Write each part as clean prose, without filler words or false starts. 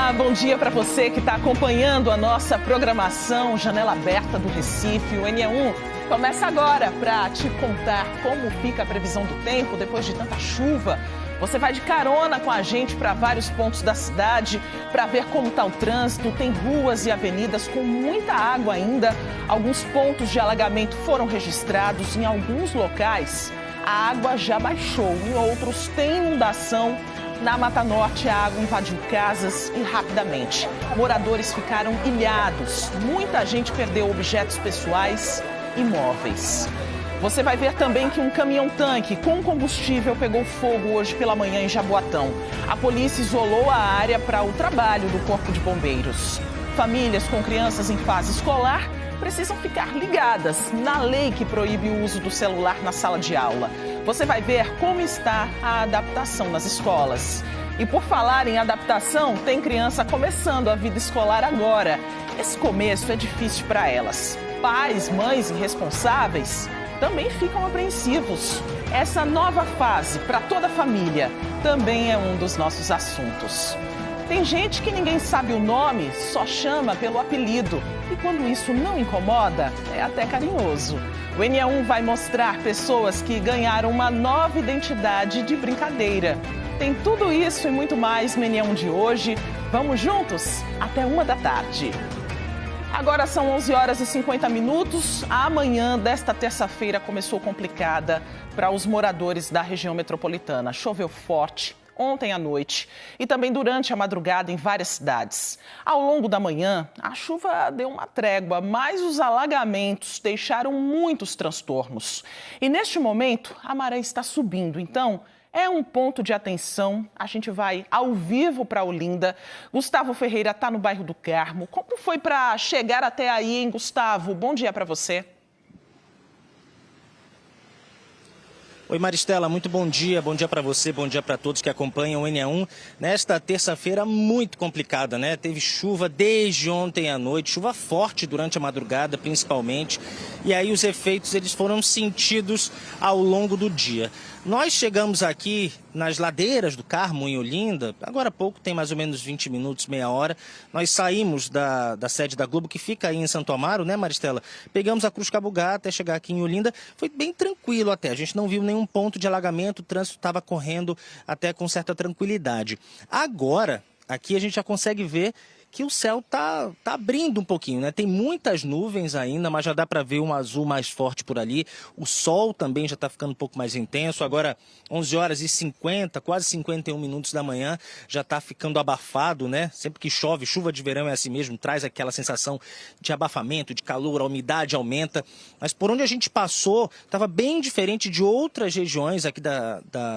Olá, bom dia para você que está acompanhando a nossa programação Janela Aberta do Recife. O NE1 começa agora para te contar como fica a previsão do tempo depois de tanta chuva. Você vai de carona com a gente para vários pontos da cidade para ver como está o trânsito. Tem ruas e avenidas com muita água ainda. Alguns pontos de alagamento foram registrados. Em alguns locais, a água já baixou. Em outros, tem inundação. Na Mata Norte, a água invadiu casas e rapidamente. Moradores ficaram ilhados. Muita gente perdeu objetos pessoais e móveis. Você vai ver também que um caminhão-tanque com combustível pegou fogo hoje pela manhã em Jaboatão. A polícia isolou a área para o trabalho do Corpo de Bombeiros. Famílias com crianças em fase escolar precisam ficar ligadas na lei que proíbe o uso do celular na sala de aula. Você vai ver como está a adaptação nas escolas. E por falar em adaptação, tem criança começando a vida escolar agora. Esse começo é difícil para elas. Pais, mães irresponsáveis também ficam apreensivos. Essa nova fase para toda a família também é um dos nossos assuntos. Tem gente que ninguém sabe o nome, só chama pelo apelido. E quando isso não incomoda, é até carinhoso. O NE1 vai mostrar pessoas que ganharam uma nova identidade de brincadeira. Tem tudo isso e muito mais no NE1 de hoje. Vamos juntos? Até 13h. Agora são 11h50. A manhã desta terça-feira começou complicada para os moradores da região metropolitana. Choveu forte ontem à noite e também durante a madrugada em várias cidades. Ao longo da manhã, a chuva deu uma trégua, mas os alagamentos deixaram muitos transtornos. E neste momento, a maré está subindo, então é um ponto de atenção. A gente vai ao vivo para Olinda. Gustavo Ferreira está no bairro do Carmo. Como foi para chegar até aí, hein, Gustavo? Bom dia para você. Oi, Maristela, muito bom dia para você, bom dia para todos que acompanham o NE1. Nesta terça-feira muito complicada, né? Teve chuva desde ontem à noite, chuva forte durante a madrugada principalmente, e aí os efeitos eles foram sentidos ao longo do dia. Nós chegamos aqui nas ladeiras do Carmo, em Olinda, agora há pouco, tem mais ou menos 20 minutos, meia hora. Nós saímos da sede da Globo, que fica aí em Santo Amaro, né, Maristela? Pegamos a Cruz Cabugá até chegar aqui em Olinda. Foi bem tranquilo até, a gente não viu nenhum ponto de alagamento, o trânsito estava correndo até com certa tranquilidade. Agora, aqui a gente já consegue ver que o céu tá abrindo um pouquinho, né? Tem muitas nuvens ainda, mas já dá para ver um azul mais forte por ali. O sol também já está ficando um pouco mais intenso. Agora, 11h50, quase 51 minutos da manhã, já está ficando abafado, né? Sempre que chove, chuva de verão é assim mesmo, traz aquela sensação de abafamento, de calor, a umidade aumenta. Mas por onde a gente passou, estava bem diferente de outras regiões aqui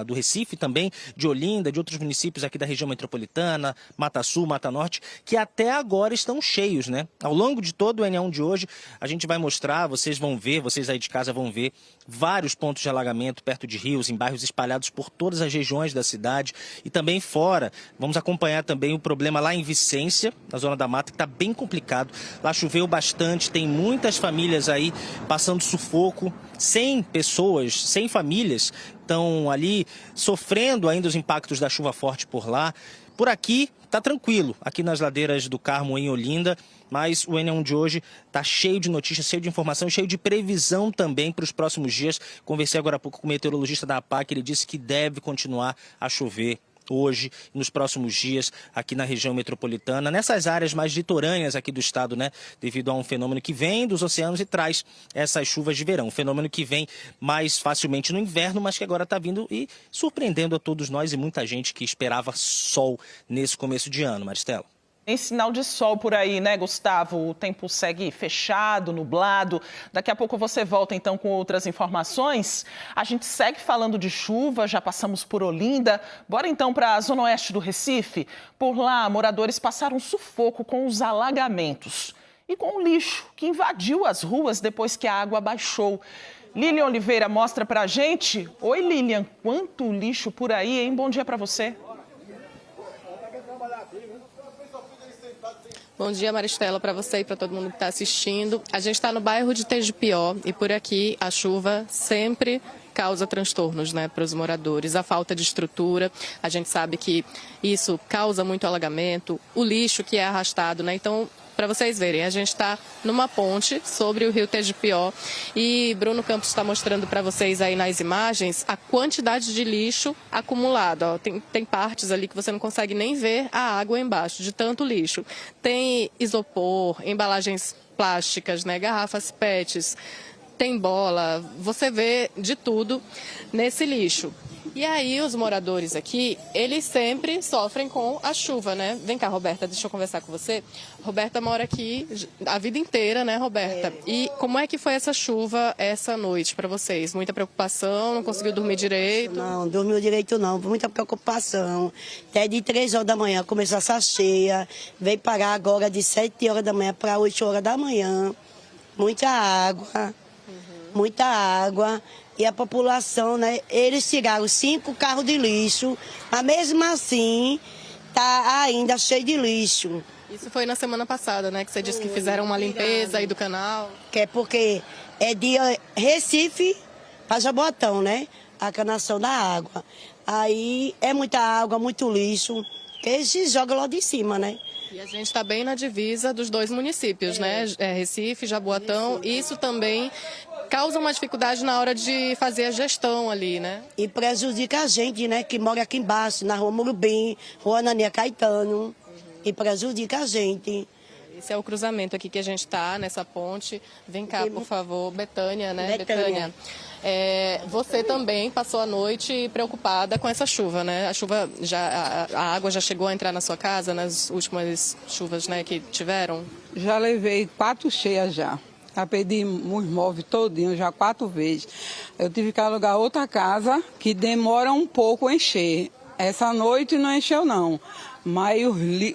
do Recife, também de Olinda, de outros municípios aqui da região metropolitana, Mata Sul, Mata Norte, que até agora estão cheios, né? Ao longo de todo o NE1 de hoje, a gente vai mostrar, vocês vão ver, vocês aí de casa vão ver, vários pontos de alagamento perto de rios, em bairros espalhados por todas as regiões da cidade e também fora. Vamos acompanhar também o problema lá em Vicência, na Zona da Mata, que está bem complicado. Lá choveu bastante, tem muitas famílias aí passando sufoco, 100 pessoas, 100 famílias estão ali sofrendo ainda os impactos da chuva forte por lá. Por aqui está tranquilo, aqui nas ladeiras do Carmo, em Olinda, mas o NE1 de hoje está cheio de notícias, cheio de informação, cheio de previsão também para os próximos dias. Conversei agora há pouco com o meteorologista da APAC, ele disse que deve continuar a chover hoje e nos próximos dias aqui na região metropolitana, nessas áreas mais litorâneas aqui do estado, né? Devido a um fenômeno que vem dos oceanos e traz essas chuvas de verão. Um fenômeno que vem mais facilmente no inverno, mas que agora está vindo e surpreendendo a todos nós e muita gente que esperava sol nesse começo de ano, Maristela. Tem sinal de sol por aí, né, Gustavo? O tempo segue fechado, nublado. Daqui a pouco você volta, então, com outras informações. A gente segue falando de chuva, já passamos por Olinda. Bora, então, para a zona oeste do Recife. Por lá, moradores passaram sufoco com os alagamentos e com o lixo que invadiu as ruas depois que a água baixou. Lilian Oliveira mostra pra gente. Oi, Lilian, quanto lixo por aí, hein? Bom dia para você. Bom dia, Maristela, para você e para todo mundo que está assistindo. A gente está no bairro de Tegipió e por aqui a chuva sempre causa transtornos, né, para os moradores. A falta de estrutura, a gente sabe que isso causa muito alagamento, o lixo que é arrastado, né? Então, para vocês verem, a gente está numa ponte sobre o rio Tegipió e Bruno Campos está mostrando para vocês aí nas imagens a quantidade de lixo acumulado. Ó, tem partes ali que você não consegue nem ver a água embaixo, de tanto lixo. Tem isopor, embalagens plásticas, né, garrafas PETs, tem bola, você vê de tudo nesse lixo. E aí os moradores aqui, eles sempre sofrem com a chuva, né? Vem cá, Roberta, deixa eu conversar com você. Roberta mora aqui a vida inteira, né, Roberta? E como é que foi essa chuva essa noite para vocês? Muita preocupação, não conseguiu dormir direito? Não, dormiu direito não, muita preocupação. Até de 3 horas da manhã começou essa cheia, veio parar agora de 7 horas da manhã para 8 horas da manhã. Muita água, muita água. E a população, né, eles tiraram 5 carros de lixo, mas mesmo assim tá ainda cheio de lixo. Isso foi na semana passada, né, que você disse que fizeram uma limpeza aí do canal. Que é porque é de Recife para Jaboatão, né, a canação da água. Aí é muita água, muito lixo, que eles jogam lá de cima, né. E a gente está bem na divisa dos 2 municípios, né, Recife, Jaboatão, e isso também causa uma dificuldade na hora de fazer a gestão ali, né? E prejudica a gente, né, que mora aqui embaixo, na Rua Murubim, Rua Anania Caetano, e prejudica a gente. Esse é o cruzamento aqui que a gente está, nessa ponte. Vem cá, por favor, Betânia, né? Betânia. Você também passou a noite preocupada com essa chuva, né? A chuva, a água já chegou a entrar na sua casa nas últimas chuvas, né, que tiveram? Já levei 4 cheias já. Já perdi os móveis todinhos, já 4 vezes. Eu tive que alugar outra casa que demora um pouco a encher. Essa noite não encheu não, mas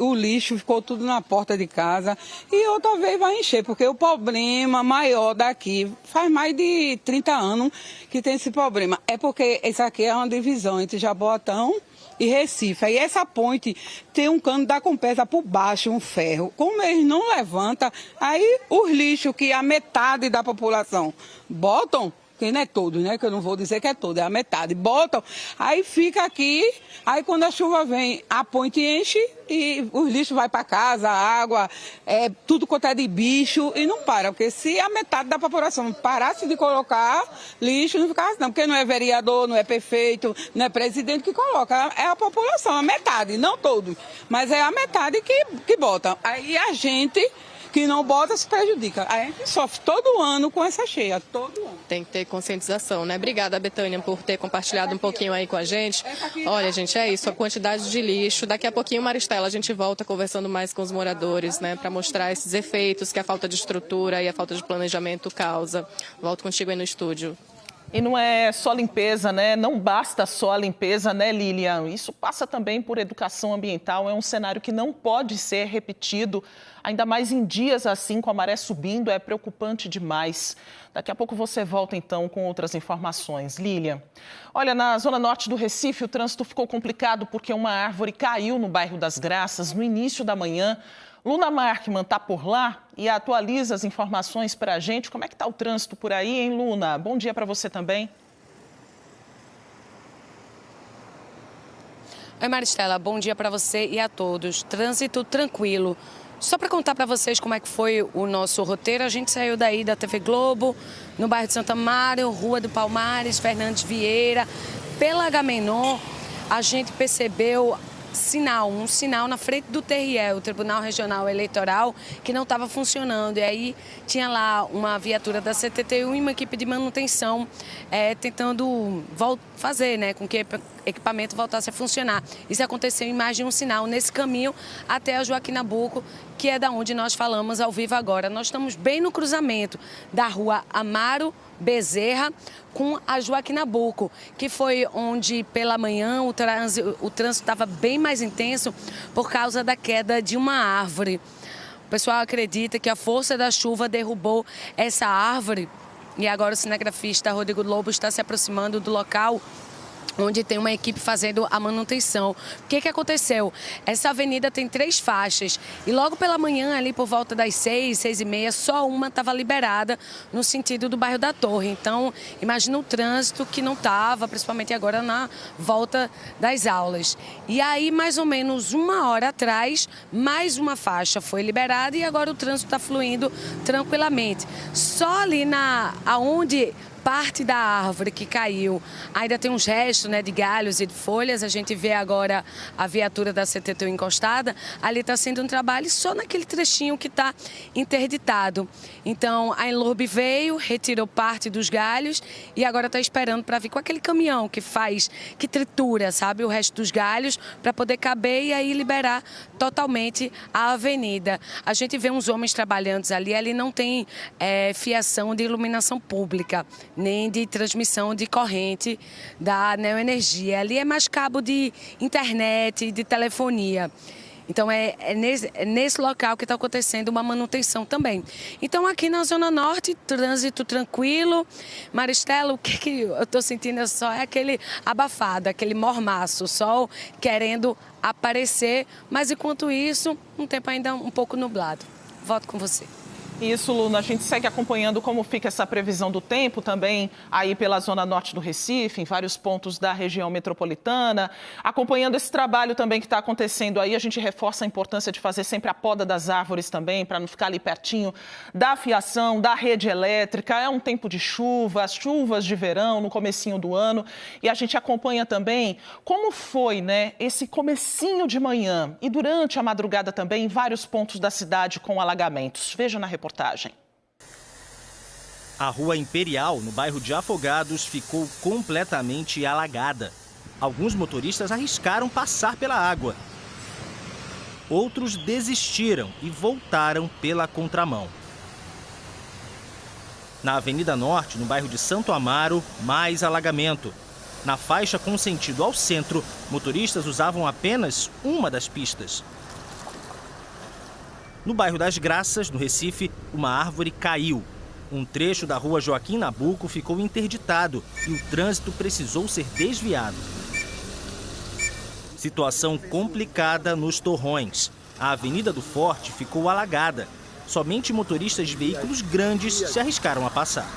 o lixo ficou tudo na porta de casa e outra vez vai encher, porque o problema maior daqui, faz mais de 30 anos que tem esse problema. É porque isso aqui é uma divisão entre Jaboatão e Recife. Aí essa ponte tem um cano da Compesa por baixo, um ferro. Como eles não levantam, aí os lixos que a metade da população botam, que não é todo, né? Que eu não vou dizer que é todo, é a metade. Botam, aí fica aqui, aí quando a chuva vem, a ponte enche e os lixos vai para casa, a água, tudo quanto é de bicho e não para. Porque se a metade da população parasse de colocar lixo, não ficasse não. Porque não é vereador, não é prefeito, não é presidente que coloca, é a população, a metade, não todos. Mas é a metade que bota. Aí a gente que não bota se prejudica. A gente sofre todo ano com essa cheia, todo ano. Tem que ter conscientização, né? Obrigada, Betânia, por ter compartilhado um pouquinho aí com a gente. Olha, gente, é isso, a quantidade de lixo. Daqui a pouquinho, Maristela, a gente volta conversando mais com os moradores, né? Para mostrar esses efeitos que a falta de estrutura e a falta de planejamento causa. Volto contigo aí no estúdio. E não é só limpeza, né? Não basta só a limpeza, né, Lilian? Isso passa também por educação ambiental. É um cenário que não pode ser repetido, ainda mais em dias assim, com a maré subindo, é preocupante demais. Daqui a pouco você volta, então, com outras informações. Lilian, olha, na zona norte do Recife, o trânsito ficou complicado porque uma árvore caiu no bairro das Graças no início da manhã. Luna Markman está por lá e atualiza as informações para a gente. Como é que está o trânsito por aí, hein, Luna? Bom dia para você também. Oi, Maristela, bom dia para você e a todos. Trânsito tranquilo. Só para contar para vocês como é que foi o nosso roteiro, a gente saiu daí da TV Globo, no bairro de Santa Mário, Rua do Palmares, Fernandes Vieira. Pela Agamenon, a gente percebeu um sinal na frente do TRE, o Tribunal Regional Eleitoral, que não estava funcionando. E aí tinha lá uma viatura da CTTU e uma equipe de manutenção tentando fazer, né, com que o equipamento voltasse a funcionar. Isso aconteceu em mais de um sinal nesse caminho até a Joaquim Nabuco, que é da onde nós falamos ao vivo agora. Nós estamos bem no cruzamento da Rua Amaro Bezerra com a Joaquim Nabuco, que foi onde pela manhã o trânsito estava bem mais intenso por causa da queda de uma árvore. O pessoal acredita que a força da chuva derrubou essa árvore e agora o cinegrafista Rodrigo Lobo está se aproximando do local onde tem uma equipe fazendo a manutenção. O que aconteceu? Essa avenida tem 3 faixas e logo pela manhã, ali por volta das 6, 6h30, só uma estava liberada no sentido do bairro da Torre. Então, imagina o trânsito que não estava, principalmente agora na volta das aulas. E aí, mais ou menos 1 hora atrás, mais uma faixa foi liberada e agora o trânsito está fluindo tranquilamente. Só ali aonde parte da árvore que caiu, ainda tem uns restos, né, de galhos e de folhas. A gente vê agora a viatura da CTTU encostada. Ali está sendo um trabalho só naquele trechinho que está interditado. Então, a Enlurb veio, retirou parte dos galhos e agora está esperando para vir com aquele caminhão que tritura, sabe, o resto dos galhos para poder caber e aí liberar totalmente a avenida. A gente vê uns homens trabalhando ali não tem fiação de iluminação pública, nem de transmissão de corrente da Neoenergia. Ali é mais cabo de internet, de telefonia. Então, é nesse local que está acontecendo uma manutenção também. Então, aqui na Zona Norte, trânsito tranquilo. Maristela, o que eu estou sentindo só é aquele abafado, aquele mormaço, o sol querendo aparecer. Mas, enquanto isso, um tempo ainda um pouco nublado. Volto com você. Isso, Luna, a gente segue acompanhando como fica essa previsão do tempo também aí pela zona norte do Recife, em vários pontos da região metropolitana. Acompanhando esse trabalho também que está acontecendo aí, a gente reforça a importância de fazer sempre a poda das árvores também, para não ficar ali pertinho da fiação, da rede elétrica. É um tempo de chuva, as chuvas de verão no comecinho do ano. E a gente acompanha também como foi, né, esse comecinho de manhã e durante a madrugada também em vários pontos da cidade com alagamentos. Veja na reportagem. A Rua Imperial, no bairro de Afogados, ficou completamente alagada. Alguns motoristas arriscaram passar pela água. Outros desistiram e voltaram pela contramão. Na Avenida Norte, no bairro de Santo Amaro, mais alagamento. Na faixa com sentido ao centro, motoristas usavam apenas uma das pistas. No bairro das Graças, no Recife, uma árvore caiu. Um trecho da rua Joaquim Nabuco ficou interditado e o trânsito precisou ser desviado. Situação complicada nos Torrões. A Avenida do Forte ficou alagada. Somente motoristas de veículos grandes se arriscaram a passar.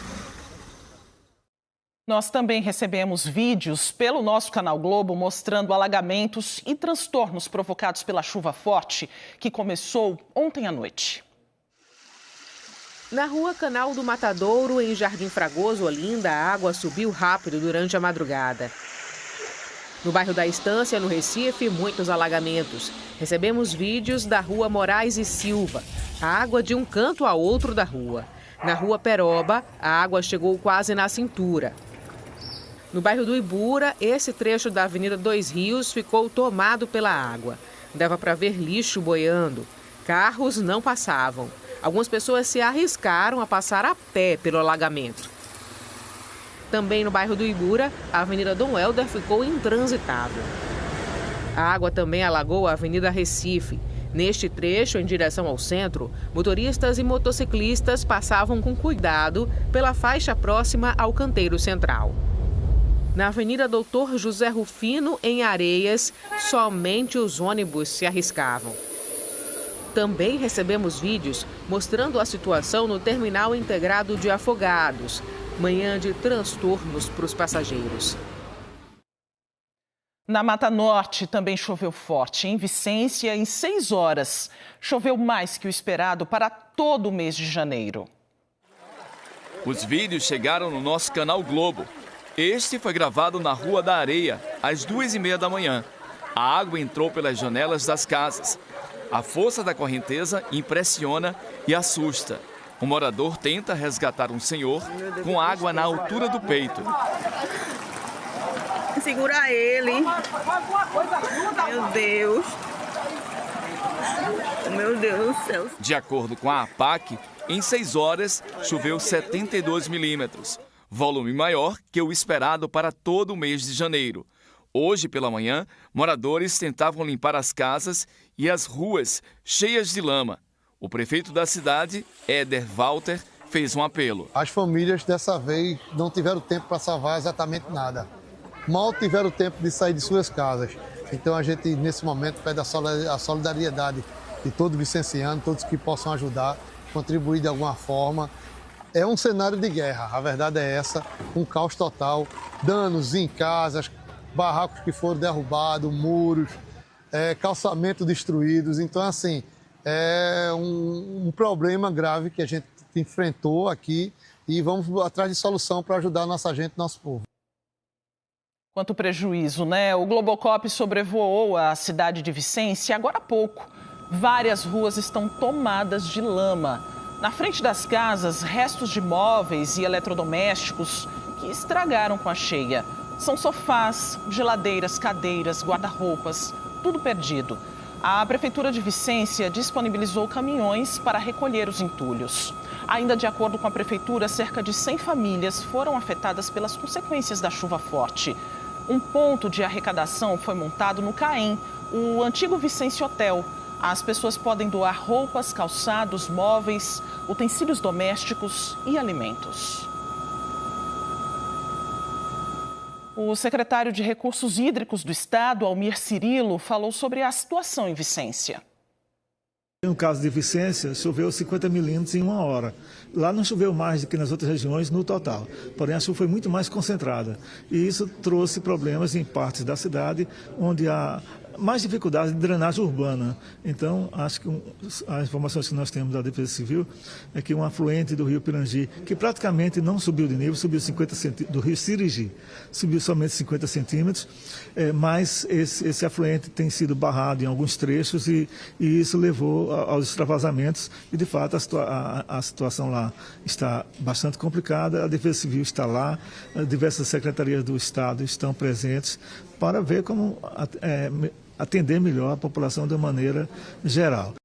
Nós também recebemos vídeos pelo nosso canal Globo mostrando alagamentos e transtornos provocados pela chuva forte que começou ontem à noite. Na rua Canal do Matadouro, em Jardim Fragoso, Olinda, a água subiu rápido durante a madrugada. No bairro da Estância, no Recife, muitos alagamentos. Recebemos vídeos da rua Moraes e Silva, a água de um canto a outro da rua. Na rua Peroba, a água chegou quase na cintura. No bairro do Ibura, esse trecho da Avenida Dois Rios ficou tomado pela água. Dava para ver lixo boiando. Carros não passavam. Algumas pessoas se arriscaram a passar a pé pelo alagamento. Também no bairro do Ibura, a Avenida Dom Helder ficou intransitável. A água também alagou a Avenida Recife. Neste trecho, em direção ao centro, motoristas e motociclistas passavam com cuidado pela faixa próxima ao canteiro central. Na Avenida Doutor José Rufino, em Areias, somente os ônibus se arriscavam. Também recebemos vídeos mostrando a situação no Terminal Integrado de Afogados. Manhã de transtornos para os passageiros. Na Mata Norte também choveu forte. Em Vicência, em 6 horas, choveu mais que o esperado para todo o mês de janeiro. Os vídeos chegaram no nosso canal Globo. Este foi gravado na Rua da Areia, às 2h30 da manhã. A água entrou pelas janelas das casas. A força da correnteza impressiona e assusta. O morador tenta resgatar um senhor com água na altura do peito. Segura ele. Meu Deus. Meu Deus do céu. De acordo com a APAC, em 6 horas choveu 72 milímetros. Volume maior que o esperado para todo o mês de janeiro. Hoje pela manhã, moradores tentavam limpar as casas e as ruas cheias de lama. O prefeito da cidade, Éder Walter, fez um apelo. As famílias dessa vez não tiveram tempo para salvar exatamente nada. mal tiveram tempo de sair de suas casas. Então a gente, nesse momento, pede a solidariedade de todos os vicencianos, todos que possam ajudar, contribuir de alguma forma. É um cenário de guerra, a verdade é essa, um caos total, danos em casas, barracos que foram derrubados, muros, calçamentos destruídos. Então, assim, é um problema grave que a gente enfrentou aqui e vamos atrás de solução para ajudar a nossa gente, nosso povo. Quanto prejuízo, né? O Globocop sobrevoou a cidade de Vicência agora há pouco. Várias ruas estão tomadas de lama. Na frente das casas, restos de móveis e eletrodomésticos que estragaram com a cheia. São sofás, geladeiras, cadeiras, guarda-roupas, tudo perdido. A Prefeitura de Vicência disponibilizou caminhões para recolher os entulhos. Ainda de acordo com a Prefeitura, cerca de 100 famílias foram afetadas pelas consequências da chuva forte. Um ponto de arrecadação foi montado no CAEM, o antigo Vicência Hotel. As pessoas podem doar roupas, calçados, móveis, utensílios domésticos e alimentos. O secretário de Recursos Hídricos do Estado, Almir Cirilo, falou sobre a situação em Vicência. No caso de Vicência, choveu 50 milímetros em 1 hora. Lá não choveu mais do que nas outras regiões no total. Porém, a chuva foi muito mais concentrada. E isso trouxe problemas em partes da cidade onde há mais dificuldade de drenagem urbana. Então, acho que as informações que nós temos da Defesa Civil é que um afluente do rio Pirangi, que praticamente não subiu de nível, subiu 50 centímetros, do rio Sirigi, subiu somente 50 centímetros, mas esse afluente tem sido barrado em alguns trechos e isso levou aos extravasamentos e, de fato, a situação lá está bastante complicada. A Defesa Civil está lá, diversas secretarias do Estado estão presentes para ver como atender melhor a população de maneira geral.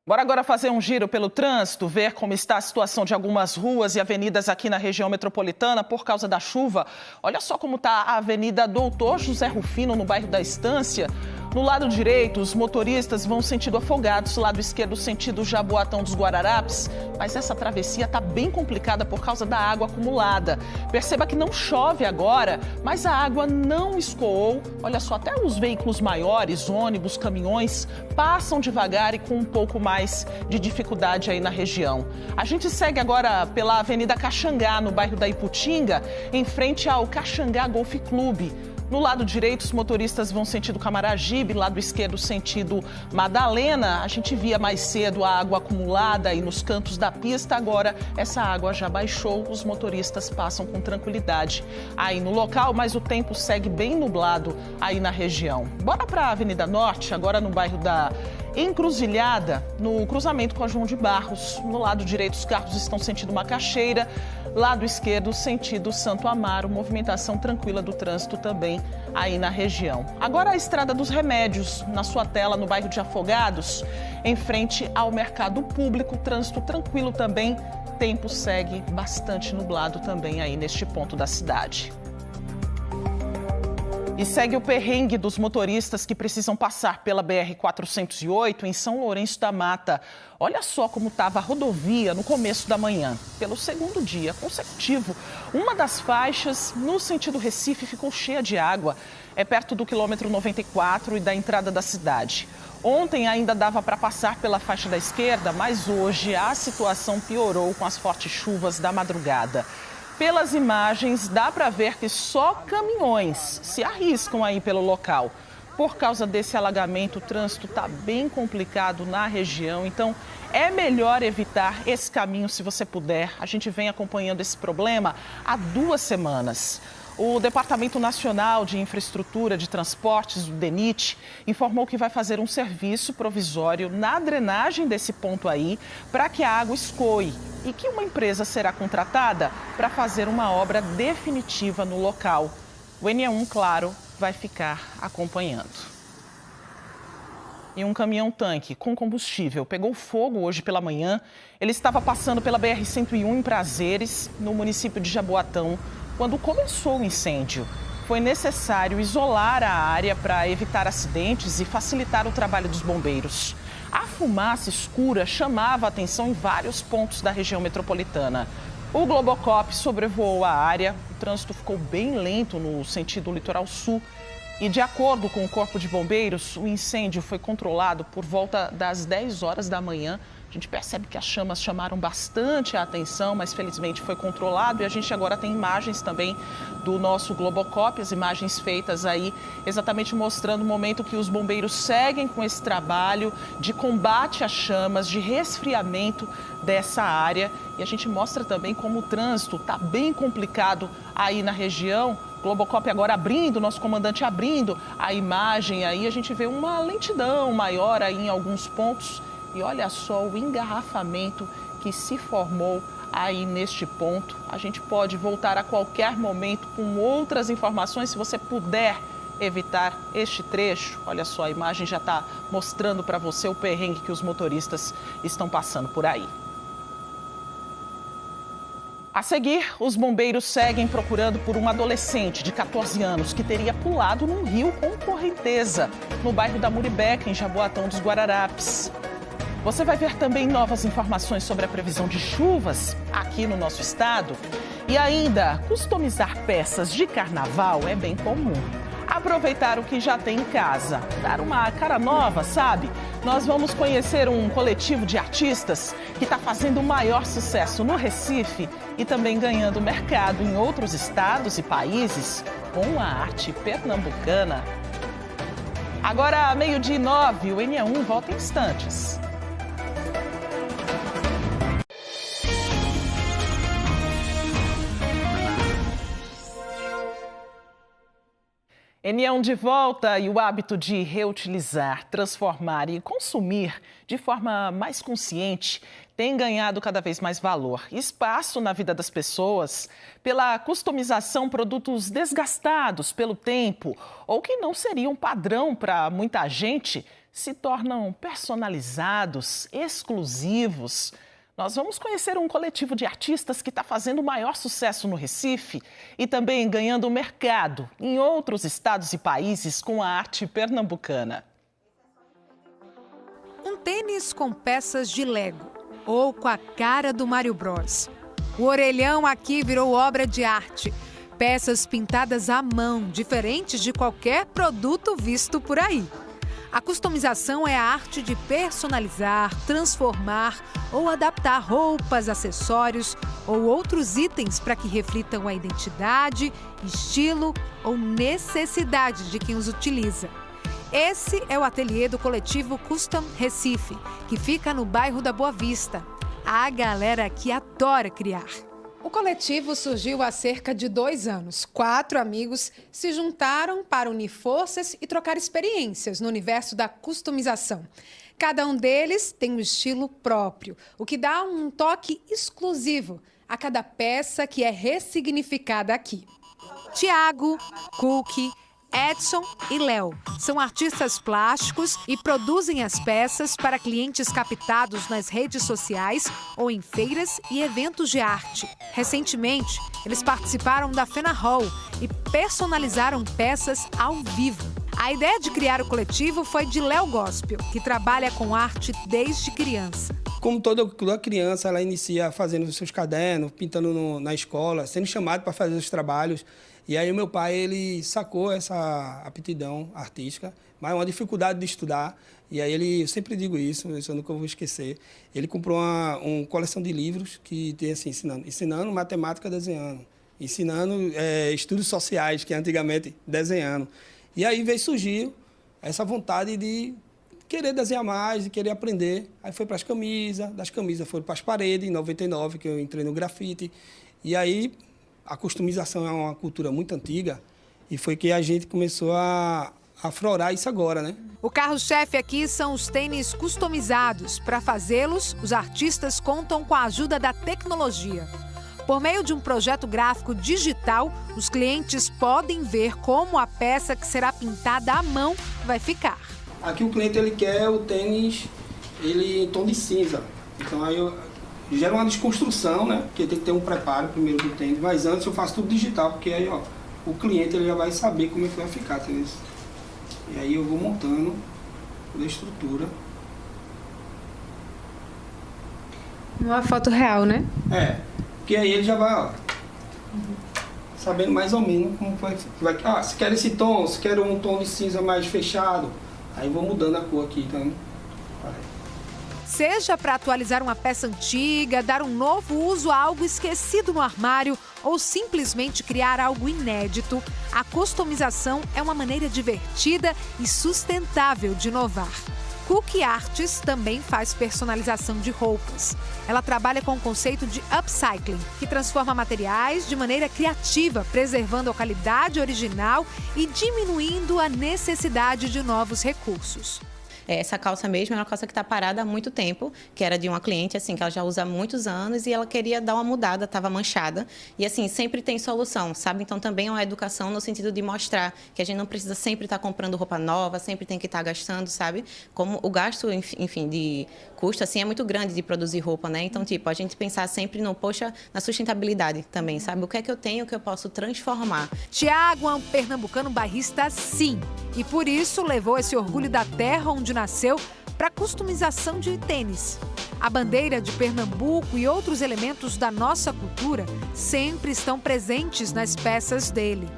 Bora agora fazer um giro pelo trânsito, ver como está a situação de algumas ruas e avenidas aqui na região metropolitana por causa da chuva. Olha só como está a Avenida Doutor José Rufino, no bairro da Estância. No lado direito, os motoristas vão sentido Afogados, lado esquerdo, sentido Jaboatão dos Guararapes. Mas essa travessia está bem complicada por causa da água acumulada. Perceba que não chove agora, mas a água não escoou. Olha só, até os veículos maiores, ônibus, caminhões, passam devagar e com um pouco mais de dificuldade aí na região. A gente segue agora pela Avenida Caxangá, no bairro da Iputinga, em frente ao Caxangá Golf Clube. No lado direito, os motoristas vão sentido Camaragibe, lado esquerdo, sentido Madalena. A gente via mais cedo a água acumulada aí nos cantos da pista. Agora, essa água já baixou, os motoristas passam com tranquilidade aí no local, mas o tempo segue bem nublado aí na região. Bora para a Avenida Norte, agora no bairro da Encruzilhada, no cruzamento com a João de Barros. No lado direito, os carros estão sentido Macaxeira. Lado esquerdo, sentido Santo Amaro, movimentação tranquila do trânsito também aí na região. Agora a Estrada dos Remédios, na sua tela, no bairro de Afogados, em frente ao Mercado Público, trânsito tranquilo também, tempo segue bastante nublado também aí neste ponto da cidade. E segue o perrengue dos motoristas que precisam passar pela BR-408 em São Lourenço da Mata. Olha só como estava a rodovia no começo da manhã. Pelo segundo dia consecutivo, uma das faixas no sentido Recife ficou cheia de água. É perto do quilômetro 94 e da entrada da cidade. Ontem ainda dava para passar pela faixa da esquerda, mas hoje a situação piorou com as fortes chuvas da madrugada. Pelas imagens, dá para ver que só caminhões se arriscam aí pelo local. Por causa desse alagamento, o trânsito está bem complicado na região, então é melhor evitar esse caminho se você puder. A gente vem acompanhando esse problema há 2 semanas. O Departamento Nacional de Infraestrutura de Transportes, o DENIT, informou que vai fazer um serviço provisório na drenagem desse ponto aí para que a água escoe e que uma empresa será contratada para fazer uma obra definitiva no local. O NE1, claro, vai ficar acompanhando. E um caminhão-tanque com combustível pegou fogo hoje pela manhã. Ele estava passando pela BR-101 em Prazeres, no município de Jaboatão, quando começou o incêndio. Foi necessário isolar a área para evitar acidentes e facilitar o trabalho dos bombeiros. A fumaça escura chamava a atenção em vários pontos da região metropolitana. O Globocop sobrevoou a área, o trânsito ficou bem lento no sentido litoral sul e, de acordo com o Corpo de Bombeiros, o incêndio foi controlado por volta das 10 horas da manhã. A gente percebe que as chamas chamaram bastante a atenção, mas felizmente foi controlado e a gente agora tem imagens também do nosso Globocop, as imagens feitas aí exatamente mostrando o momento que os bombeiros seguem com esse trabalho de combate às chamas, de resfriamento dessa área. E a gente mostra também como o trânsito está bem complicado aí na região. Globocop agora abrindo, nosso comandante abrindo a imagem aí, a gente vê uma lentidão maior aí em alguns pontos. E olha só o engarrafamento que se formou aí neste ponto. A gente pode voltar a qualquer momento com outras informações, se você puder evitar este trecho. Olha só, a imagem já está mostrando para você o perrengue que os motoristas estão passando por aí. A seguir, os bombeiros seguem procurando por um adolescente de 14 anos que teria pulado num rio com correnteza, no bairro da Muribeca, em Jaboatão dos Guararapes. Você vai ver também novas informações sobre a previsão de chuvas aqui no nosso estado. E ainda, customizar peças de carnaval é bem comum. Aproveitar o que já tem em casa, dar uma cara nova, sabe? Nós vamos conhecer um coletivo de artistas que está fazendo o maior sucesso no Recife e também ganhando mercado em outros estados e países com a arte pernambucana. Agora, 12:09, o NE1 volta em instantes. NE1 de volta e o hábito de reutilizar, transformar e consumir de forma mais consciente tem ganhado cada vez mais valor e espaço na vida das pessoas pela customização, produtos desgastados pelo tempo ou que não seriam padrão para muita gente se tornam personalizados, exclusivos. Nós vamos conhecer um coletivo de artistas que está fazendo o maior sucesso no Recife e também ganhando mercado em outros estados e países com a arte pernambucana. Um tênis com peças de Lego ou com a cara do Mario Bros. O orelhão aqui virou obra de arte. Peças pintadas à mão, diferentes de qualquer produto visto por aí. A customização é a arte de personalizar, transformar ou adaptar roupas, acessórios ou outros itens para que reflitam a identidade, estilo ou necessidade de quem os utiliza. Esse é o ateliê do coletivo Custom Recife, que fica no bairro da Boa Vista. A galera aqui adora criar. O coletivo surgiu há cerca de 2 anos. 4 amigos se juntaram para unir forças e trocar experiências no universo da customização. Cada um deles tem um estilo próprio, o que dá um toque exclusivo a cada peça que é ressignificada aqui. Tiago, Cookie, Edson e Léo são artistas plásticos e produzem as peças para clientes captados nas redes sociais ou em feiras e eventos de arte. Recentemente, eles participaram da Fena Hall e personalizaram peças ao vivo. A ideia de criar o coletivo foi de Léo Gospel, que trabalha com arte desde criança. Como toda criança, ela inicia fazendo os seus cadernos, pintando na escola, sendo chamado para fazer os trabalhos. E aí o meu pai, ele sacou essa aptidão artística, mas uma dificuldade de estudar. E aí eu sempre digo isso eu nunca vou esquecer. Ele comprou uma coleção de livros que tem assim, ensinando matemática desenhando, ensinando estudos sociais, que antigamente desenhando. E aí veio surgir essa vontade de querer desenhar mais, de querer aprender. Aí foi para as camisas, das camisas foi para as paredes, em 99, que eu entrei no grafite. E aí a customização é uma cultura muito antiga e foi que a gente começou a aflorar isso agora, né? O carro-chefe aqui são os tênis customizados. Para fazê-los, os artistas contam com a ajuda da tecnologia. Por meio de um projeto gráfico digital, os clientes podem ver como a peça que será pintada à mão vai ficar. Aqui o cliente ele quer o tênis em tom de cinza. Então aí gera uma desconstrução, né? Porque tem que ter um preparo primeiro do tênis, mas antes eu faço tudo digital, porque aí o cliente ele já vai saber como é que vai ficar, entendeu? E aí eu vou montando toda a estrutura. Uma foto real, né? Porque Porque aí ele já vai, ó, sabendo mais ou menos como vai. Se quer esse tom, se quer um tom de cinza mais fechado, aí vou mudando a cor aqui, tá vendo? Seja para atualizar uma peça antiga, dar um novo uso a algo esquecido no armário ou simplesmente criar algo inédito, a customização é uma maneira divertida e sustentável de inovar. Cookie Arts também faz personalização de roupas. Ela trabalha com o conceito de upcycling, que transforma materiais de maneira criativa, preservando a qualidade original e diminuindo a necessidade de novos recursos. Essa calça mesmo é uma calça que está parada há muito tempo, que era de uma cliente, assim, que ela já usa há muitos anos e ela queria dar uma mudada, estava manchada. E, assim, sempre tem solução, sabe? Então, também é uma educação no sentido de mostrar que a gente não precisa sempre estar comprando roupa nova, sempre tem que estar gastando, sabe? Como o gasto, enfim, de custo, assim, é muito grande de produzir roupa, né? Então, tipo, a gente pensar sempre na sustentabilidade também, sabe? O que é que eu tenho que eu posso transformar? Tiago é um pernambucano bairrista, sim. E por isso levou esse orgulho da terra onde nasceu para customização de tênis. A bandeira de Pernambuco e outros elementos da nossa cultura sempre estão presentes nas peças dele,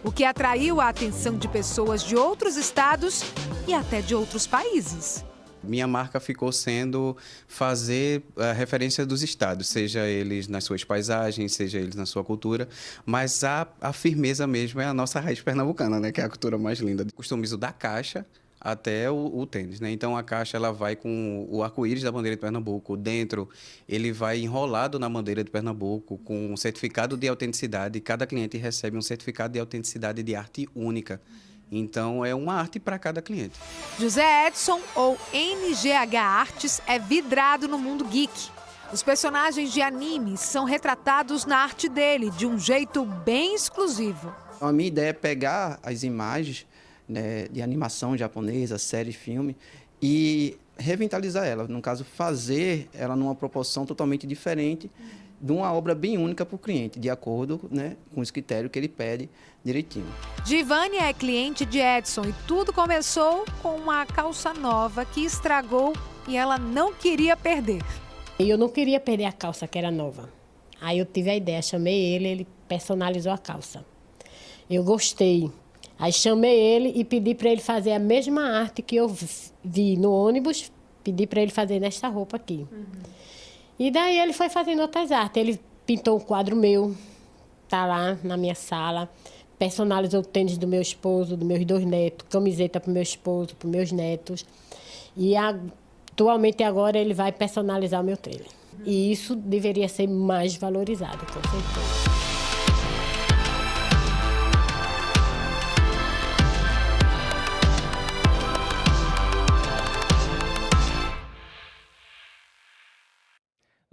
o que atraiu a atenção de pessoas de outros estados e até de outros países. Minha marca ficou sendo fazer a referência dos estados, seja eles nas suas paisagens, seja eles na sua cultura, mas a firmeza mesmo é a nossa raiz pernambucana, né? Que é a cultura mais linda. Customizo da caixa até o tênis, né? Então a caixa ela vai com o arco-íris da bandeira de Pernambuco, dentro ele vai enrolado na bandeira de Pernambuco com um certificado de autenticidade, e cada cliente recebe um certificado de autenticidade de arte única. Então, é uma arte para cada cliente. José Edson, ou NGH Artes, é vidrado no mundo geek. Os personagens de animes são retratados na arte dele, de um jeito bem exclusivo. A minha ideia é pegar as imagens, né, de animação japonesa, série, filme, e revitalizar ela. No caso, fazer ela numa proporção totalmente diferente de uma obra bem única para o cliente, de acordo, né, com os critérios que ele pede direitinho. Givânia é cliente de Edson e tudo começou com uma calça nova que estragou e ela não queria perder. Eu não queria perder a calça que era nova. Aí eu tive a ideia, chamei ele personalizou a calça. Eu gostei. Aí chamei ele e pedi para ele fazer a mesma arte que eu vi no ônibus, pedi para ele fazer nesta roupa aqui. E daí ele foi fazendo outras artes. Ele pintou um quadro meu, tá lá na minha sala, personalizou o tênis do meu esposo, dos meus 2 netos, camiseta para o meu esposo, para os meus netos. E atualmente agora ele vai personalizar o meu trailer. E isso deveria ser mais valorizado, com certeza.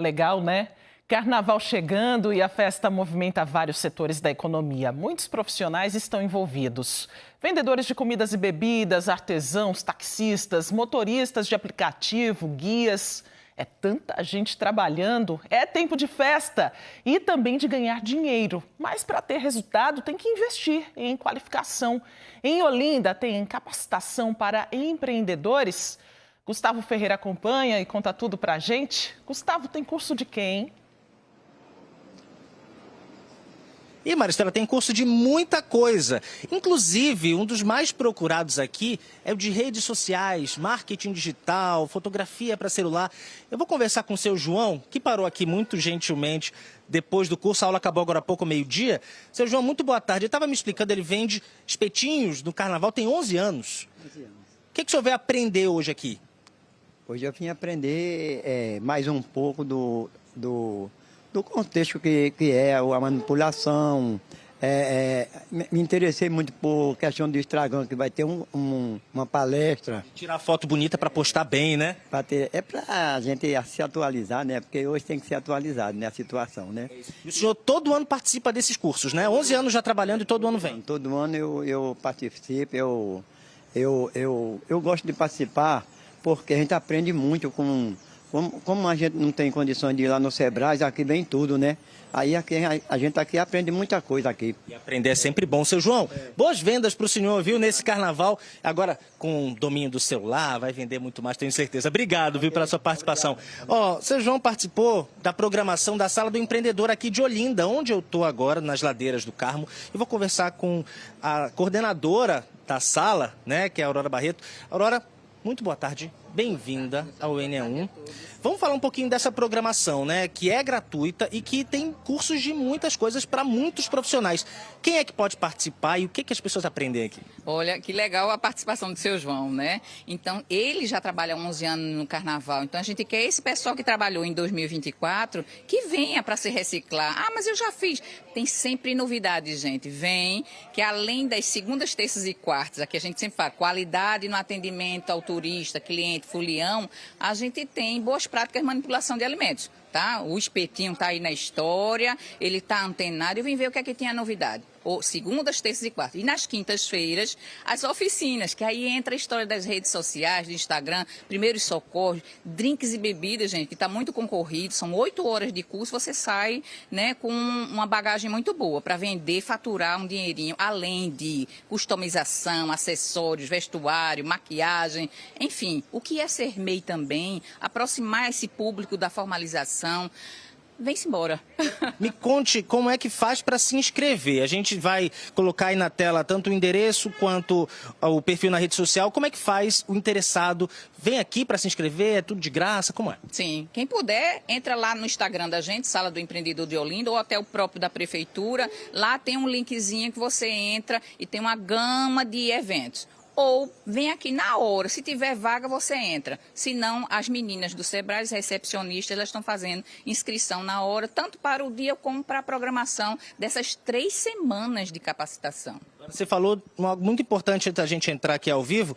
Legal, né? Carnaval chegando e a festa movimenta vários setores da economia. Muitos profissionais estão envolvidos. Vendedores de comidas e bebidas, artesãos, taxistas, motoristas de aplicativo, guias. É tanta gente trabalhando, é tempo de festa e também de ganhar dinheiro. Mas para ter resultado tem que investir em qualificação. Em Olinda tem capacitação para empreendedores. Gustavo Ferreira acompanha e conta tudo pra gente. Gustavo, tem curso de quem, hein? E, Maristela, tem curso de muita coisa. Inclusive, um dos mais procurados aqui é o de redes sociais, marketing digital, fotografia para celular. Eu vou conversar com o seu João, que parou aqui muito gentilmente depois do curso. A aula acabou agora há pouco, meio-dia. Seu João, muito boa tarde. Ele estava me explicando, ele vende espetinhos no carnaval, tem 11 anos. 11 anos. O que o senhor veio aprender hoje aqui? Hoje eu vim aprender mais um pouco do contexto que é a manipulação. Me interessei muito por questão do Instagram, que vai ter uma palestra. Tirar foto bonita para postar bem, né? É para a gente se atualizar, né? Porque hoje tem que ser atualizado, né? A situação, né? E o senhor todo ano participa desses cursos, né? 11 anos já trabalhando e todo ano vem. Todo ano eu participo, eu gosto de participar, porque a gente aprende muito com Como a gente não tem condições de ir lá no Sebrae, aqui vem tudo, né? Aí aqui, a gente aqui aprende muita coisa aqui. E aprender é sempre bom. Seu João, boas vendas para o senhor, viu, nesse carnaval. Agora, com o domínio do celular, vai vender muito mais, tenho certeza. Obrigado, viu, pela sua participação. Ó, seu João participou da programação da Sala do Empreendedor aqui de Olinda, onde eu estou agora, nas ladeiras do Carmo. Eu vou conversar com a coordenadora da sala, né, que é a Aurora Barreto. Aurora, muito boa tarde. Bem-vinda ao NE1. Vamos falar um pouquinho dessa programação, né? Que é gratuita e que tem cursos de muitas coisas para muitos profissionais. Quem é que pode participar e o que as pessoas aprendem aqui? Olha, que legal a participação do seu João, né? Então, ele já trabalha há 11 anos no Carnaval. Então, a gente quer esse pessoal que trabalhou em 2024 que venha para se reciclar. Ah, mas eu já fiz. Tem sempre novidades, gente. Vem, que além das segundas, terças e quartas, aqui a gente sempre fala qualidade no atendimento ao turista, cliente, folião, a gente tem boas práticas de manipulação de alimentos, tá? O espetinho tá aí na história, ele tá antenado. Eu vim ver o que é que tinha novidade. Ou segundas, terças e quartas. E nas quintas-feiras, as oficinas, que aí entra a história das redes sociais, do Instagram, primeiros socorros, drinks e bebidas, gente, que está muito concorrido. São 8 horas de curso, você sai, né, com uma bagagem muito boa para vender, faturar um dinheirinho, além de customização, acessórios, vestuário, maquiagem, enfim. O que é ser MEI também, aproximar esse público da formalização. Vem-se embora. Me conte como é que faz para se inscrever. A gente vai colocar aí na tela tanto o endereço quanto o perfil na rede social. Como é que faz o interessado? Vem aqui para se inscrever? É tudo de graça? Como é? Sim. Quem puder, entra lá no Instagram da gente, Sala do Empreendedor de Olinda, ou até o próprio da Prefeitura. Lá tem um linkzinho que você entra e tem uma gama de eventos. Ou vem aqui na hora, se tiver vaga você entra. Se não, as meninas do Sebrae, as recepcionistas, elas estão fazendo inscrição na hora, tanto para o dia como para a programação dessas 3 semanas de capacitação. Você falou algo muito importante antes da gente entrar aqui ao vivo,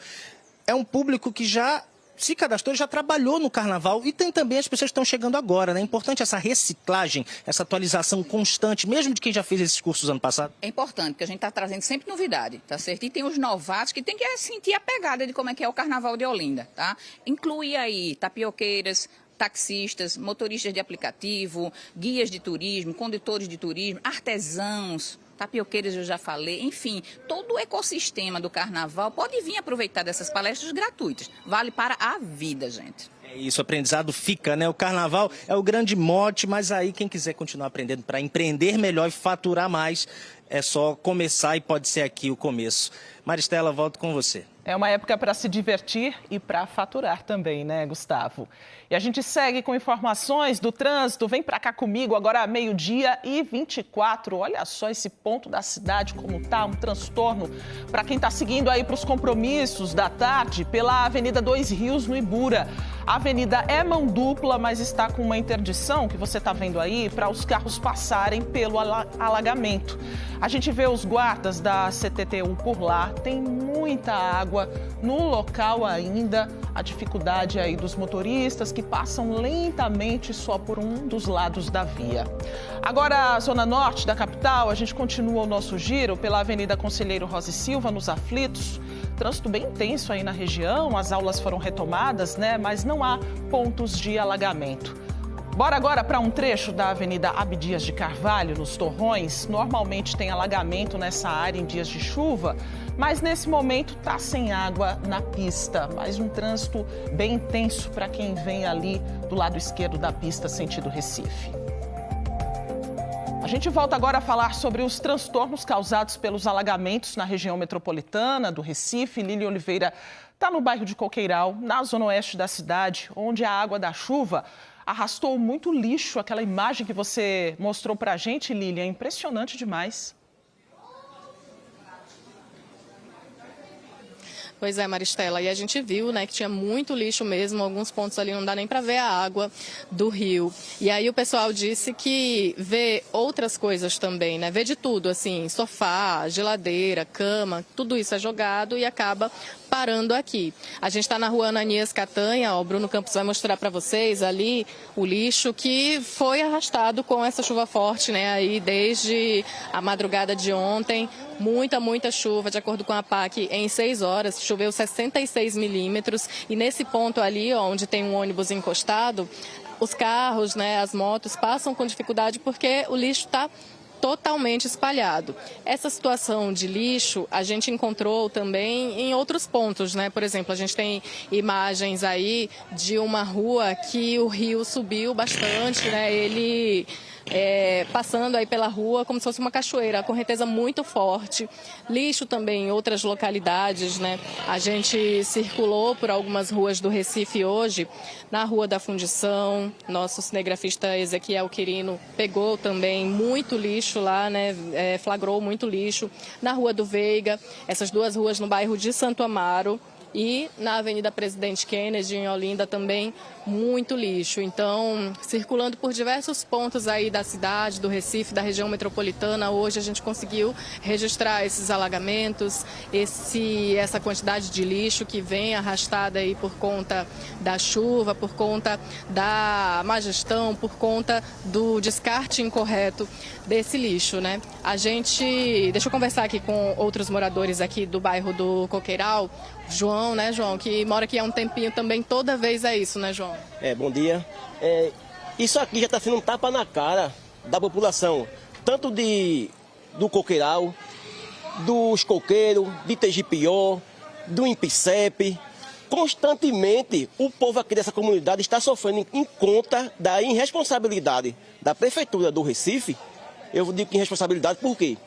é um público que já se cadastrou, já trabalhou no Carnaval e tem também as pessoas que estão chegando agora, né? É importante essa reciclagem, essa atualização constante, mesmo de quem já fez esses cursos ano passado? É importante, porque a gente está trazendo sempre novidade, tá certo? E tem os novatos que tem que sentir a pegada de como é que é o Carnaval de Olinda, tá? Inclui aí tapioqueiras, taxistas, motoristas de aplicativo, guias de turismo, condutores de turismo, artesãos, tapioqueiras eu já falei, enfim, todo o ecossistema do Carnaval pode vir aproveitar dessas palestras gratuitas. Vale para a vida, gente. É isso, o aprendizado fica, né? O Carnaval é o grande mote, mas aí quem quiser continuar aprendendo para empreender melhor e faturar mais, é só começar e pode ser aqui o começo. Maristela, volto com você. É uma época para se divertir e para faturar também, né, Gustavo? E a gente segue com informações do trânsito. Vem para cá comigo agora, 12h24. Olha só esse ponto da cidade, como tá, um transtorno para quem está seguindo aí para os compromissos da tarde pela Avenida 2 Rios, no Ibura. A avenida é mão dupla, mas está com uma interdição, que você está vendo aí, para os carros passarem pelo alagamento. A gente vê os guardas da CTTU por lá, tem muita água no local ainda, a dificuldade aí dos motoristas que passam lentamente só por um dos lados da via. Agora, a zona norte da capital, a gente continua o nosso giro pela Avenida Conselheiro Rosa e Silva, nos aflitos. Trânsito bem intenso aí na região, as aulas foram retomadas, né? Mas não há pontos de alagamento. Bora agora para um trecho da Avenida Abdias de Carvalho, nos Torrões. Normalmente tem alagamento nessa área em dias de chuva, mas nesse momento está sem água na pista. Mais um trânsito bem intenso para quem vem ali do lado esquerdo da pista, sentido Recife. A gente volta agora a falar sobre os transtornos causados pelos alagamentos na região metropolitana do Recife. Lília Oliveira está no bairro de Coqueiral, na zona oeste da cidade, onde a água da chuva arrastou muito lixo. Aquela imagem que você mostrou para a gente, Lília, é impressionante demais. Pois é, Maristela, e a gente viu, né, que tinha muito lixo mesmo, alguns pontos ali não dá nem para ver a água do rio. E aí o pessoal disse que vê outras coisas também, né, vê de tudo, assim, sofá, geladeira, cama, tudo isso é jogado e acaba parando aqui. A gente está na rua Ananias Catanha, o Bruno Campos vai mostrar para vocês ali o lixo que foi arrastado com essa chuva forte, né? Aí desde a madrugada de ontem, muita chuva, de acordo com a APAC, em 6 horas, choveu 66 milímetros e nesse ponto ali, onde tem um ônibus encostado, os carros, né, as motos passam com dificuldade porque o lixo está totalmente espalhado. Essa situação de lixo a gente encontrou também em outros pontos, né? Por exemplo, a gente tem imagens aí de uma rua que o rio subiu bastante, né? Ele passando aí pela rua como se fosse uma cachoeira, a correnteza muito forte. Lixo também em outras localidades, né? A gente circulou por algumas ruas do Recife hoje, na Rua da Fundição, nosso cinegrafista Ezequiel Quirino pegou também muito lixo lá, né? Flagrou muito lixo. Na Rua do Veiga, essas duas ruas no bairro de Santo Amaro. E na Avenida Presidente Kennedy, em Olinda, também muito lixo. Então, circulando por diversos pontos aí da cidade, do Recife, da região metropolitana, hoje a gente conseguiu registrar esses alagamentos, essa quantidade de lixo que vem arrastada aí por conta da chuva, por conta da má gestão, por conta do descarte incorreto desse lixo, né? Deixa eu conversar aqui com outros moradores aqui do bairro do Coqueiral. João, né, João, que mora aqui há um tempinho também, toda vez é isso, né, João? Bom dia. Isso aqui já está sendo um tapa na cara da população, tanto do Coqueiral, dos coqueiros, de Tegipió, do Impicep. Constantemente, o povo aqui dessa comunidade está sofrendo em conta da irresponsabilidade da Prefeitura do Recife. Eu digo irresponsabilidade por quê?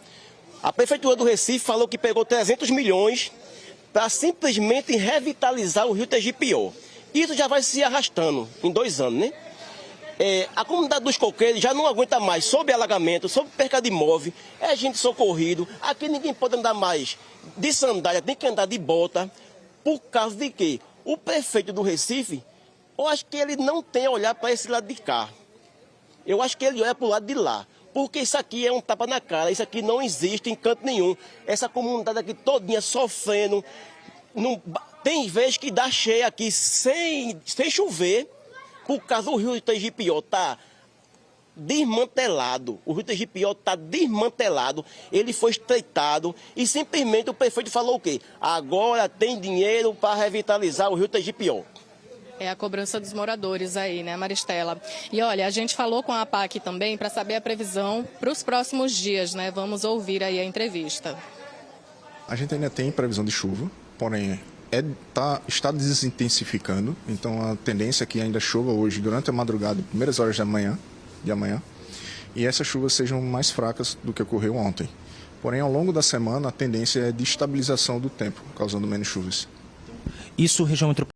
A Prefeitura do Recife falou que pegou 300 milhões para simplesmente revitalizar o rio Tegipió. Isso já vai se arrastando em 2 anos, né? A comunidade dos coqueiros já não aguenta mais sob alagamento, sob perca de imóvel, é gente socorrido. Aqui ninguém pode andar mais de sandália, tem que andar de bota. Por causa de quê? O prefeito do Recife, eu acho que ele não tem a olhar para esse lado de cá. Eu acho que ele olha para o lado de lá. Porque isso aqui é um tapa na cara, isso aqui não existe em canto nenhum. Essa comunidade aqui todinha sofrendo. Tem vezes que dá cheia aqui sem chover, por causa do rio Tegipió tá desmantelado. O rio Tegipió está desmantelado, ele foi estreitado e simplesmente o prefeito falou o quê? Agora tem dinheiro para revitalizar o rio Tegipió. É a cobrança dos moradores aí, né, Maristela? E olha, a gente falou com a APAC também para saber a previsão para os próximos dias, né? Vamos ouvir aí a entrevista. A gente ainda tem previsão de chuva, porém está desintensificando, então a tendência é que ainda chova hoje durante a madrugada, primeiras horas de amanhã, e essas chuvas sejam mais fracas do que ocorreu ontem. Porém, ao longo da semana, a tendência é de estabilização do tempo, causando menos chuvas. Isso, região metropolitana.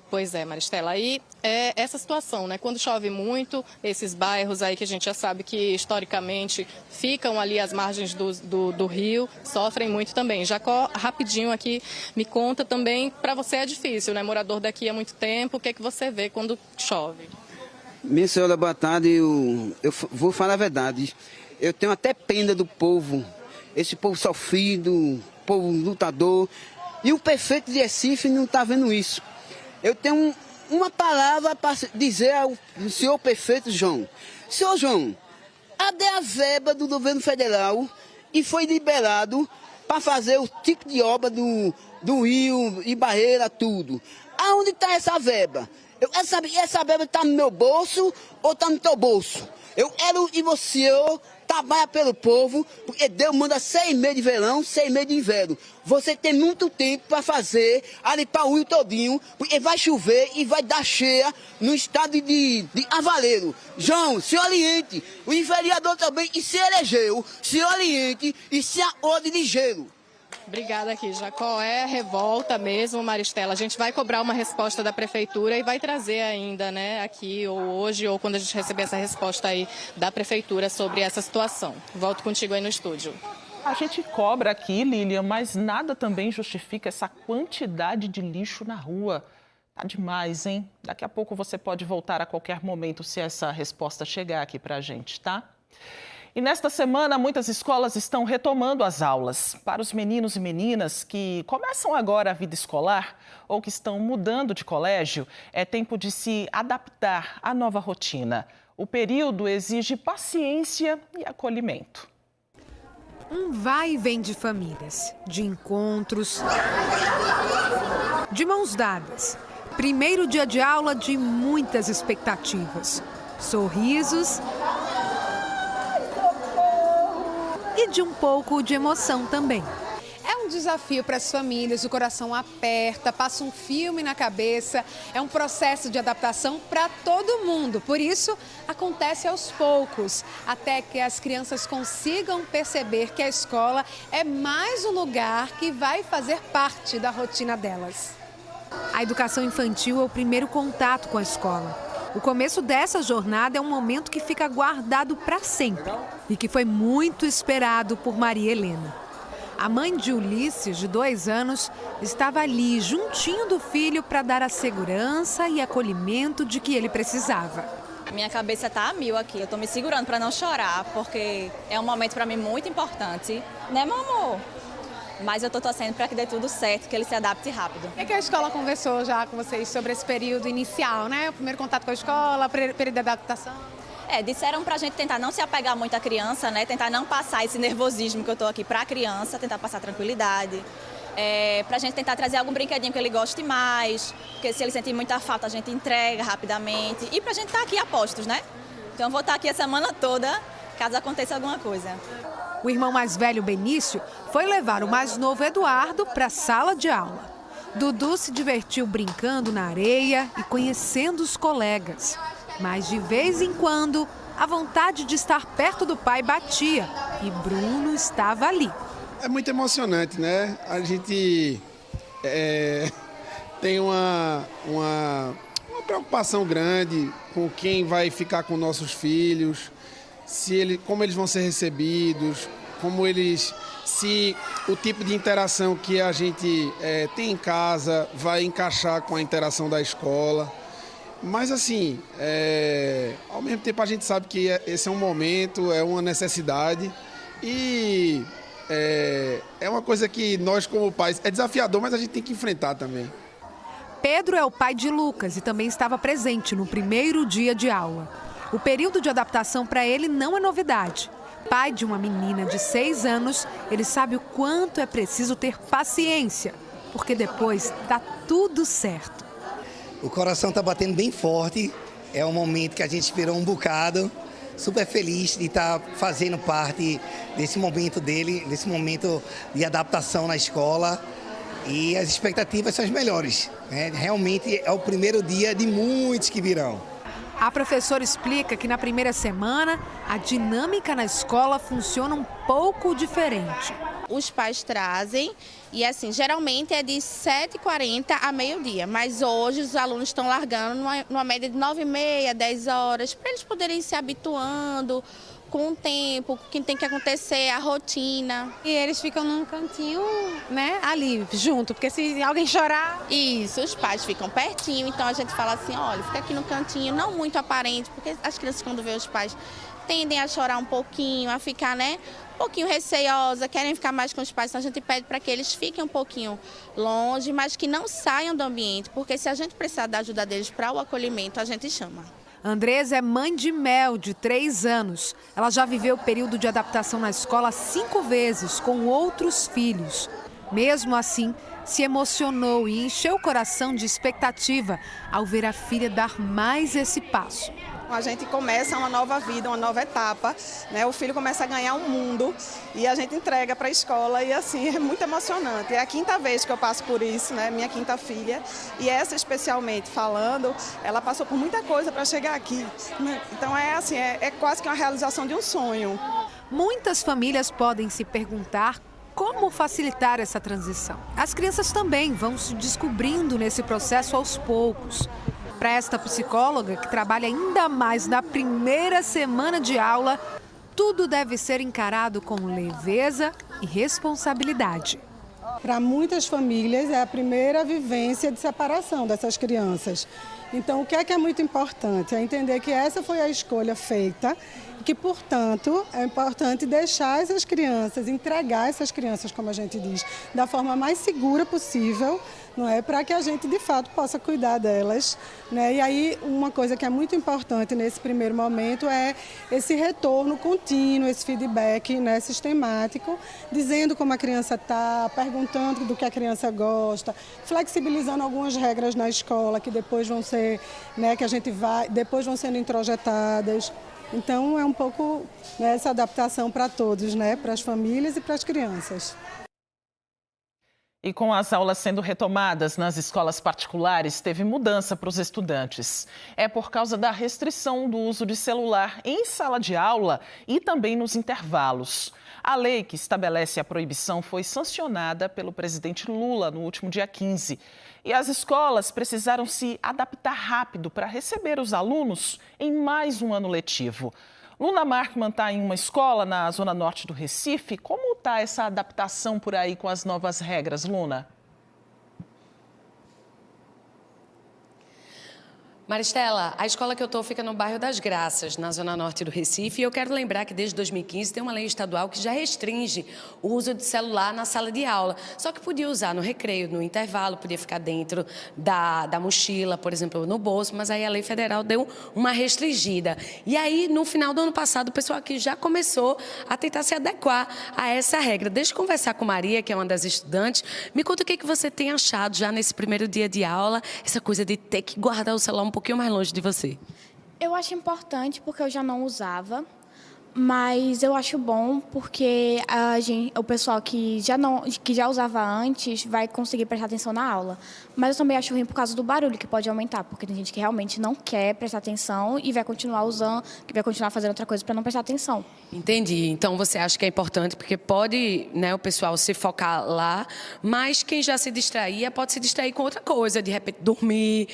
Pois é, Maristela, aí é essa situação, né? Quando chove muito, esses bairros aí que a gente já sabe que historicamente ficam ali às margens do rio, sofrem muito também. Jacó, rapidinho aqui, me conta também, para você é difícil, né? Morador daqui há muito tempo, o que é que você vê quando chove? Minha senhora, boa tarde, eu vou falar a verdade. Eu tenho até pena do povo, esse povo sofrido, povo lutador, e o prefeito de Recife não está vendo isso. Eu tenho uma palavra para dizer ao senhor prefeito João. Senhor João, cadê a verba do governo federal e foi liberado para fazer o tipo de obra do rio e barreira, tudo? Aonde está essa verba? Essa verba está no meu bolso ou está no teu bolso? Eu quero que você trabalha pelo povo, porque Deus manda 6 meses de verão, 6 meses de inverno. Você tem muito tempo para fazer, limpar o rio todinho, porque vai chover e vai dar cheia no estado de Cavaleiro. João, se oriente, o vereador também que se elegeu, se oriente e se acorde de gelo. Obrigada aqui, Jacó. É revolta mesmo, Maristela. A gente vai cobrar uma resposta da Prefeitura e vai trazer ainda, né, aqui ou hoje ou quando a gente receber essa resposta aí da Prefeitura sobre essa situação. Volto contigo aí no estúdio. A gente cobra aqui, Lilian, mas nada também justifica essa quantidade de lixo na rua. Tá demais, hein? Daqui a pouco você pode voltar a qualquer momento se essa resposta chegar aqui pra gente, tá? E nesta semana, muitas escolas estão retomando as aulas. Para os meninos e meninas que começam agora a vida escolar ou que estão mudando de colégio, é tempo de se adaptar à nova rotina. O período exige paciência e acolhimento. Um vai e vem de famílias, de encontros, de mãos dadas. Primeiro dia de aula de muitas expectativas, sorrisos e de um pouco de emoção também. É um desafio para as famílias, o coração aperta, passa um filme na cabeça, é um processo de adaptação para todo mundo. Por isso, acontece aos poucos, até que as crianças consigam perceber que a escola é mais um lugar que vai fazer parte da rotina delas. A educação infantil é o primeiro contato com a escola. O começo dessa jornada é um momento que fica guardado para sempre e que foi muito esperado por Maria Helena. A mãe de Ulisses, de 2 anos, estava ali, juntinho do filho, para dar a segurança e acolhimento de que ele precisava. Minha cabeça está a mil aqui, eu estou me segurando para não chorar, porque é um momento para mim muito importante, né, meu amor? Mas eu estou torcendo para que dê tudo certo, que ele se adapte rápido. O que a escola conversou já com vocês sobre esse período inicial, né? O primeiro contato com a escola, período de adaptação? Disseram pra gente tentar não se apegar muito à criança, né? Tentar não passar esse nervosismo que eu tô aqui pra criança, tentar passar tranquilidade. Pra gente tentar trazer algum brinquedinho que ele goste mais, porque se ele sentir muita falta a gente entrega rapidamente. E pra gente estar aqui a postos, né? Então eu vou estar aqui a semana toda, caso aconteça alguma coisa. O irmão mais velho, Benício, foi levar o mais novo, Eduardo, para a sala de aula. Dudu se divertiu brincando na areia e conhecendo os colegas. Mas, de vez em quando, a vontade de estar perto do pai batia e Bruno estava ali. É muito emocionante, né? A gente tem uma preocupação grande com quem vai ficar com nossos filhos, como eles vão ser recebidos, se o tipo de interação que a gente tem em casa vai encaixar com a interação da escola. Mas assim, ao mesmo tempo a gente sabe que esse é um momento, é uma necessidade e é uma coisa que nós como pais, é desafiador, mas a gente tem que enfrentar também. Pedro é o pai de Lucas e também estava presente no primeiro dia de aula. O período de adaptação para ele não é novidade. Pai de uma menina de 6 anos, ele sabe o quanto é preciso ter paciência, porque depois dá tudo certo. O coração está batendo bem forte, é um momento que a gente esperou um bocado, super feliz de estar fazendo parte desse momento dele, desse momento de adaptação na escola, e as expectativas são as melhores, né? Realmente é o primeiro dia de muitos que virão. A professora explica que na primeira semana a dinâmica na escola funciona um pouco diferente. Os pais trazem e assim, geralmente é de 7h40 a meio-dia, mas hoje os alunos estão largando numa média de 9h30, 10 horas, para eles poderem ir se habituando com o tempo, o que tem que acontecer, a rotina. E eles ficam num cantinho, né, ali, junto, porque se alguém chorar... Isso, os pais ficam pertinho, então a gente fala assim, olha, fica aqui no cantinho, não muito aparente, porque as crianças quando vê os pais tendem a chorar um pouquinho, a ficar, né, um pouquinho receosa, querem ficar mais com os pais, então a gente pede para que eles fiquem um pouquinho longe, mas que não saiam do ambiente, porque se a gente precisar da ajuda deles para o acolhimento, a gente chama. Andresa é mãe de Mel, de 3 anos. Ela já viveu o período de adaptação na escola 5 vezes, com outros filhos. Mesmo assim, se emocionou e encheu o coração de expectativa ao ver a filha dar mais esse passo. A gente começa uma nova vida, uma nova etapa, né? O filho começa a ganhar um mundo e a gente entrega para a escola e assim, é muito emocionante. É a 5ª vez que eu passo por isso, né? Minha 5ª filha, e essa especialmente falando, ela passou por muita coisa para chegar aqui, né? Então é assim, é quase que uma realização de um sonho. Muitas famílias podem se perguntar como facilitar essa transição. As crianças também vão se descobrindo nesse processo aos poucos. Para esta psicóloga, que trabalha ainda mais na primeira semana de aula, tudo deve ser encarado com leveza e responsabilidade. Para muitas famílias é a primeira vivência de separação dessas crianças. Então, o que é muito importante? É entender que essa foi a escolha feita e que, portanto, é importante deixar essas crianças, entregar essas crianças, como a gente diz, da forma mais segura possível, não é? Para que a gente, de fato, possa cuidar delas, né? E aí, uma coisa que é muito importante nesse primeiro momento é esse retorno contínuo, esse feedback, né, sistemático, dizendo como a criança está, perguntando do que a criança gosta, flexibilizando algumas regras na escola que depois vão ser, né, que a gente vai, depois vão sendo introjetadas. Então, é um pouco, né, essa adaptação para todos, né, para as famílias e para as crianças. E com as aulas sendo retomadas nas escolas particulares, teve mudança para os estudantes. É por causa da restrição do uso de celular em sala de aula e também nos intervalos. A lei que estabelece a proibição foi sancionada pelo presidente Lula no último dia 15. E as escolas precisaram se adaptar rápido para receber os alunos em mais um ano letivo. Luna Markman está em uma escola na zona norte do Recife. Como está essa adaptação por aí com as novas regras, Luna? Maristela, a escola que eu estou fica no bairro das Graças, na zona norte do Recife. E eu quero lembrar que desde 2015 tem uma lei estadual que já restringe o uso de celular na sala de aula. Só que podia usar no recreio, no intervalo, podia ficar dentro da mochila, por exemplo, no bolso. Mas aí a lei federal deu uma restringida. E aí, no final do ano passado, o pessoal aqui já começou a tentar se adequar a essa regra. Deixa eu conversar com Maria, que é uma das estudantes. Me conta o que você tem achado já nesse primeiro dia de aula, essa coisa de ter que guardar o celular um pouquinho mais longe de você. Eu acho importante porque eu já não usava, mas eu acho bom porque o pessoal que já usava antes vai conseguir prestar atenção na aula. Mas eu também acho ruim por causa do barulho, que pode aumentar, porque tem gente que realmente não quer prestar atenção e vai continuar usando, que vai continuar fazendo outra coisa para não prestar atenção. Entendi. Então você acha que é importante porque pode, né, o pessoal se focar lá, mas quem já se distraía pode se distrair com outra coisa, de repente dormir,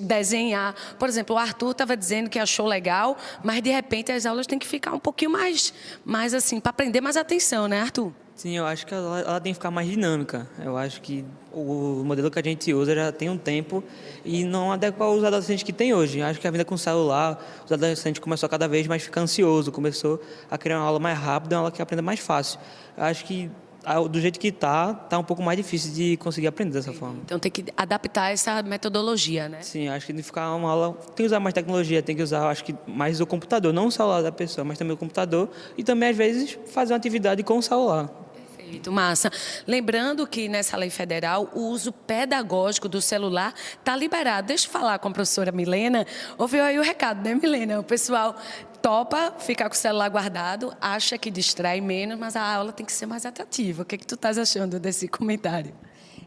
desenhar. Por exemplo, o Arthur estava dizendo que achou legal, mas de repente as aulas têm que ficar um pouquinho mais assim, para prender mais atenção, né, Arthur? Sim, eu acho que ela tem que ficar mais dinâmica. Eu acho que o modelo que a gente usa já tem um tempo e não adequa aos adolescentes que tem hoje. Eu acho que a vida com o celular, os adolescentes começou a cada vez mais ficar ansioso, começou a criar uma aula mais rápida, uma aula que aprenda mais fácil. Eu acho que do jeito que tá um pouco mais difícil de conseguir aprender dessa forma. Então tem que adaptar essa metodologia, né? Sim, acho que tem que ficar uma aula, tem que usar mais tecnologia, tem que usar, acho que mais o computador, não o celular da pessoa, mas também o computador e também às vezes fazer uma atividade com o celular. Perfeito, massa. Lembrando que nessa lei federal o uso pedagógico do celular está liberado. Deixa eu falar com a professora Milena. Ouviu aí o recado, né, Milena? O pessoal topa ficar com o celular guardado, acha que distrai menos, mas a aula tem que ser mais atrativa. O que tu estás achando desse comentário?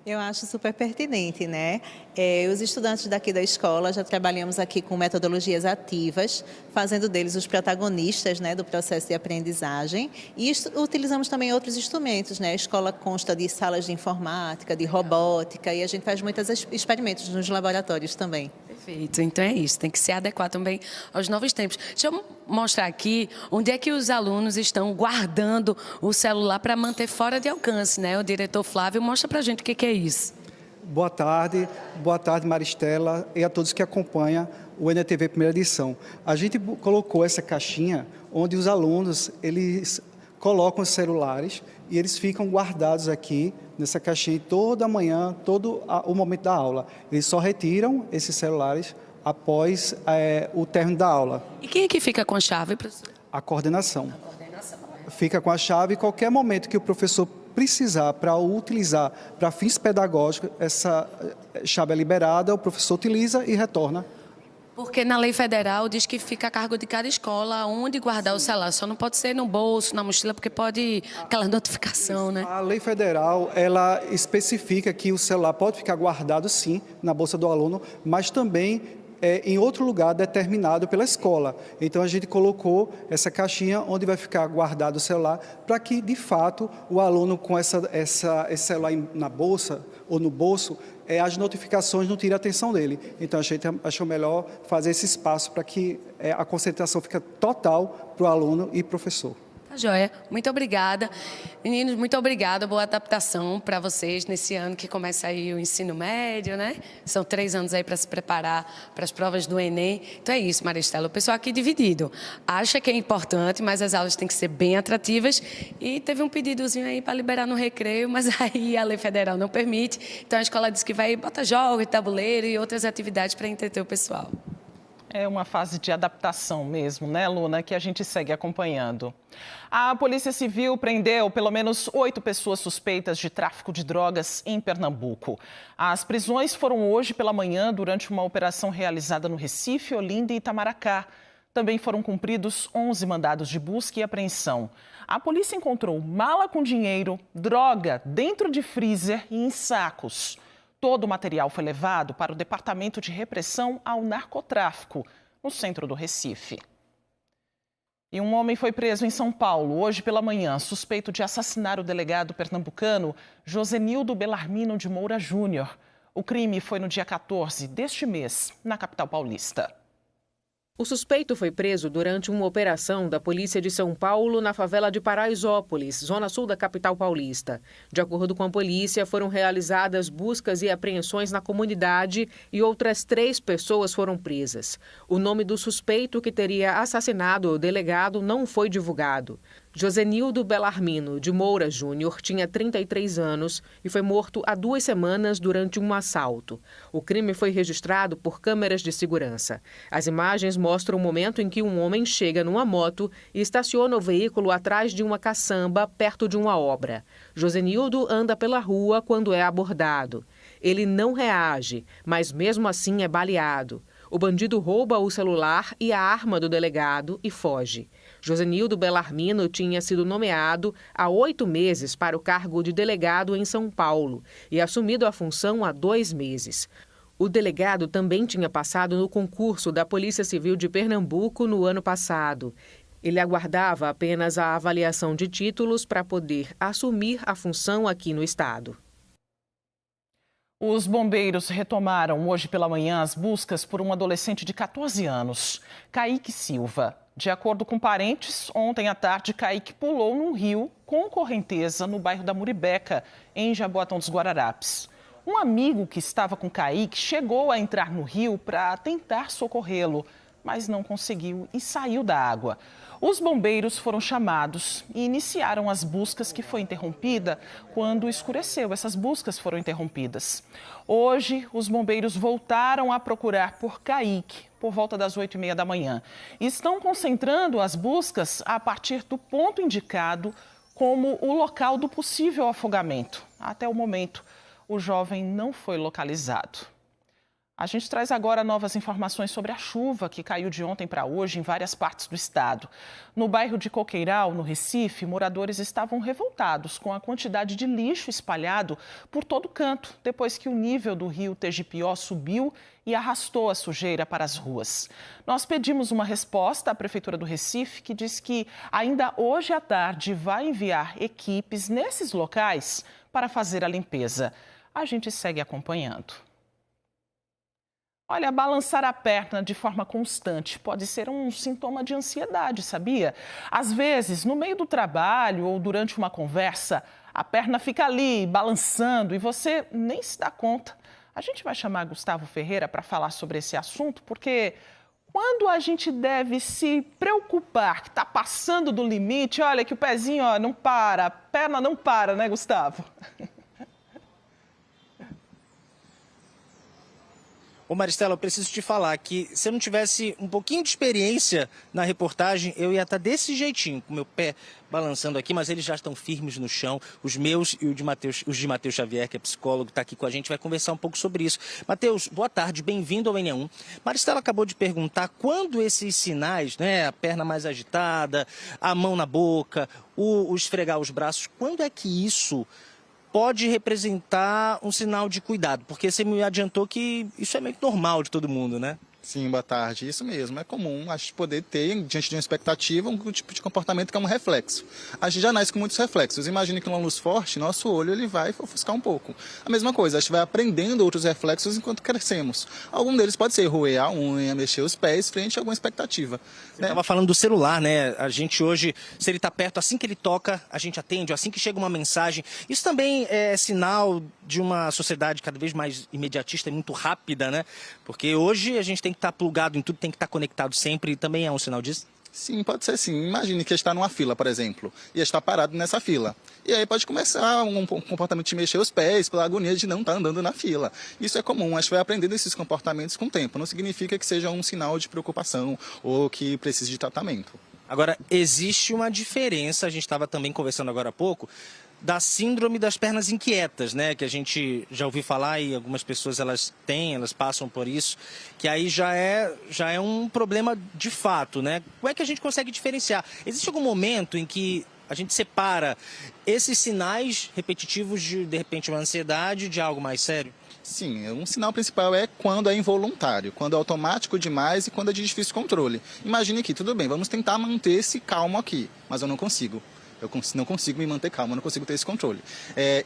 Eu acho super pertinente, né? Os estudantes daqui da escola já trabalhamos aqui com metodologias ativas, fazendo deles os protagonistas, né, do processo de aprendizagem e utilizamos também outros instrumentos, né? A escola consta de salas de informática, de robótica e a gente faz muitos experimentos nos laboratórios também. Perfeito, então é isso, tem que se adequar também aos novos tempos. Deixa eu mostrar aqui onde é que os alunos estão guardando o celular para manter fora de alcance, né? O diretor Flávio mostra para a gente o que é isso. Boa tarde Maristela e a todos que acompanham o NTV Primeira Edição. A gente colocou essa caixinha onde os alunos, eles colocam os celulares e eles ficam guardados aqui nessa caixinha toda manhã, todo o momento da aula. Eles só retiram esses celulares após o término da aula. E quem é que fica com a chave, professor? A coordenação. Fica com a chave e qualquer momento que o professor precisar para utilizar para fins pedagógicos, essa chave é liberada, o professor utiliza e retorna. Porque na lei federal diz que fica a cargo de cada escola onde guardar o celular. Só não pode ser no bolso, na mochila, porque pode aquela notificação, né? A lei federal, ela especifica que o celular pode ficar guardado, sim, na bolsa do aluno, mas também em outro lugar determinado pela escola. Então, a gente colocou essa caixinha onde vai ficar guardado o celular para que, de fato, o aluno com esse celular na bolsa ou no bolso, as notificações não tirem a atenção dele. Então, a gente achou melhor fazer esse espaço para que a concentração fique total para o aluno e professor. Tá joia. Muito obrigada. Meninos, muito obrigada. Boa adaptação para vocês nesse ano que começa aí o ensino médio, né? São 3 anos aí para se preparar para as provas do Enem. Então é isso, Maristela. O pessoal aqui dividido. Acha que é importante, mas as aulas têm que ser bem atrativas. E teve um pedidozinho aí para liberar no recreio, mas aí a lei federal não permite. Então a escola disse que vai botar jogos, tabuleiro e outras atividades para entreter o pessoal. É uma fase de adaptação mesmo, né, Luna, que a gente segue acompanhando. A Polícia Civil prendeu pelo menos 8 pessoas suspeitas de tráfico de drogas em Pernambuco. As prisões foram hoje pela manhã durante uma operação realizada no Recife, Olinda e Itamaracá. Também foram cumpridos 11 mandados de busca e apreensão. A polícia encontrou mala com dinheiro, droga dentro de freezer e em sacos. Todo o material foi levado para o Departamento de Repressão ao Narcotráfico, no centro do Recife. E um homem foi preso em São Paulo, hoje pela manhã, suspeito de assassinar o delegado pernambucano Josenildo Belarmino de Moura Júnior. O crime foi no dia 14 deste mês, na capital paulista. O suspeito foi preso durante uma operação da Polícia de São Paulo na favela de Paraisópolis, zona sul da capital paulista. De acordo com a polícia, foram realizadas buscas e apreensões na comunidade e outras 3 pessoas foram presas. O nome do suspeito que teria assassinado o delegado não foi divulgado. Josenildo Belarmino de Moura Júnior tinha 33 anos e foi morto há 2 semanas durante um assalto. O crime foi registrado por câmeras de segurança. As imagens mostram o momento em que um homem chega numa moto e estaciona o veículo atrás de uma caçamba perto de uma obra. Josenildo anda pela rua quando é abordado. Ele não reage, mas mesmo assim é baleado. O bandido rouba o celular e a arma do delegado e foge. Josenildo Belarmino tinha sido nomeado há 8 meses para o cargo de delegado em São Paulo e assumido a função há 2 meses. O delegado também tinha passado no concurso da Polícia Civil de Pernambuco no ano passado. Ele aguardava apenas a avaliação de títulos para poder assumir a função aqui no estado. Os bombeiros retomaram hoje pela manhã as buscas por um adolescente de 14 anos, Kaique Silva. De acordo com parentes, ontem à tarde, Kaique pulou num rio com correnteza no bairro da Muribeca, em Jaboatão dos Guararapes. Um amigo que estava com Kaique chegou a entrar no rio para tentar socorrê-lo, mas não conseguiu e saiu da água. Os bombeiros foram chamados e iniciaram as buscas, que foi interrompida quando escureceu. Essas buscas foram interrompidas. Hoje, os bombeiros voltaram a procurar por Kaique por volta das 8h30 da manhã. E estão concentrando as buscas a partir do ponto indicado como o local do possível afogamento. Até o momento, o jovem não foi localizado. A gente traz agora novas informações sobre a chuva que caiu de ontem para hoje em várias partes do estado. No bairro de Coqueiral, no Recife, moradores estavam revoltados com a quantidade de lixo espalhado por todo canto, depois que o nível do rio Tegipió subiu e arrastou a sujeira para as ruas. Nós pedimos uma resposta à Prefeitura do Recife, que diz que ainda hoje à tarde vai enviar equipes nesses locais para fazer a limpeza. A gente segue acompanhando. Olha, balançar a perna de forma constante pode ser um sintoma de ansiedade, sabia? Às vezes, no meio do trabalho ou durante uma conversa, a perna fica ali balançando e você nem se dá conta. A gente vai chamar Gustavo Ferreira para falar sobre esse assunto, porque quando a gente deve se preocupar que está passando do limite, olha que o pezinho não para, a perna não para, né, Gustavo? Ô Maristela, eu preciso te falar que se eu não tivesse um pouquinho de experiência na reportagem, eu ia estar desse jeitinho, com o meu pé balançando aqui, mas eles já estão firmes no chão, os meus e os de Matheus Xavier, que é psicólogo, está aqui com a gente, vai conversar um pouco sobre isso. Matheus, boa tarde, bem-vindo ao NE1. Maristela acabou de perguntar quando esses sinais, né, a perna mais agitada, a mão na boca, o esfregar os braços, quando é que isso pode representar um sinal de cuidado? Porque você me adiantou que isso é meio que normal de todo mundo, né? Sim, boa tarde. Isso mesmo, é comum a gente poder ter, diante de uma expectativa, um tipo de comportamento que é um reflexo. A gente já nasce com muitos reflexos. Imagine que uma luz forte, nosso olho ele vai ofuscar um pouco. A mesma coisa, a gente vai aprendendo outros reflexos enquanto crescemos. Algum deles pode ser roer a unha, mexer os pés frente a alguma expectativa. Você estava falando do celular, né? A gente hoje, se ele está perto, assim que ele toca, a gente atende, assim que chega uma mensagem. Isso também é sinal de uma sociedade cada vez mais imediatista e muito rápida, né? Porque hoje a gente tem que estar plugado em tudo, tem que estar conectado sempre, e também é um sinal disso? Sim, pode ser sim. Imagine que está numa fila, por exemplo, e está parado nessa fila. E aí pode começar um comportamento de mexer os pés pela agonia de não estar andando na fila. Isso é comum, a gente vai aprendendo esses comportamentos com o tempo. Não significa que seja um sinal de preocupação ou que precise de tratamento. Agora, existe uma diferença, a gente estava também conversando agora há pouco, da síndrome das pernas inquietas, né? Que a gente já ouviu falar e algumas pessoas elas passam por isso, que aí já é um problema de fato, né? Como é que a gente consegue diferenciar? Existe algum momento em que a gente separa esses sinais repetitivos de repente, uma ansiedade de algo mais sério? Sim, um sinal principal é quando é involuntário, quando é automático demais e quando é de difícil controle. Imagine que, tudo bem, vamos tentar manter-se calmo aqui, mas eu não consigo. Eu não consigo me manter calmo, eu não consigo ter esse controle.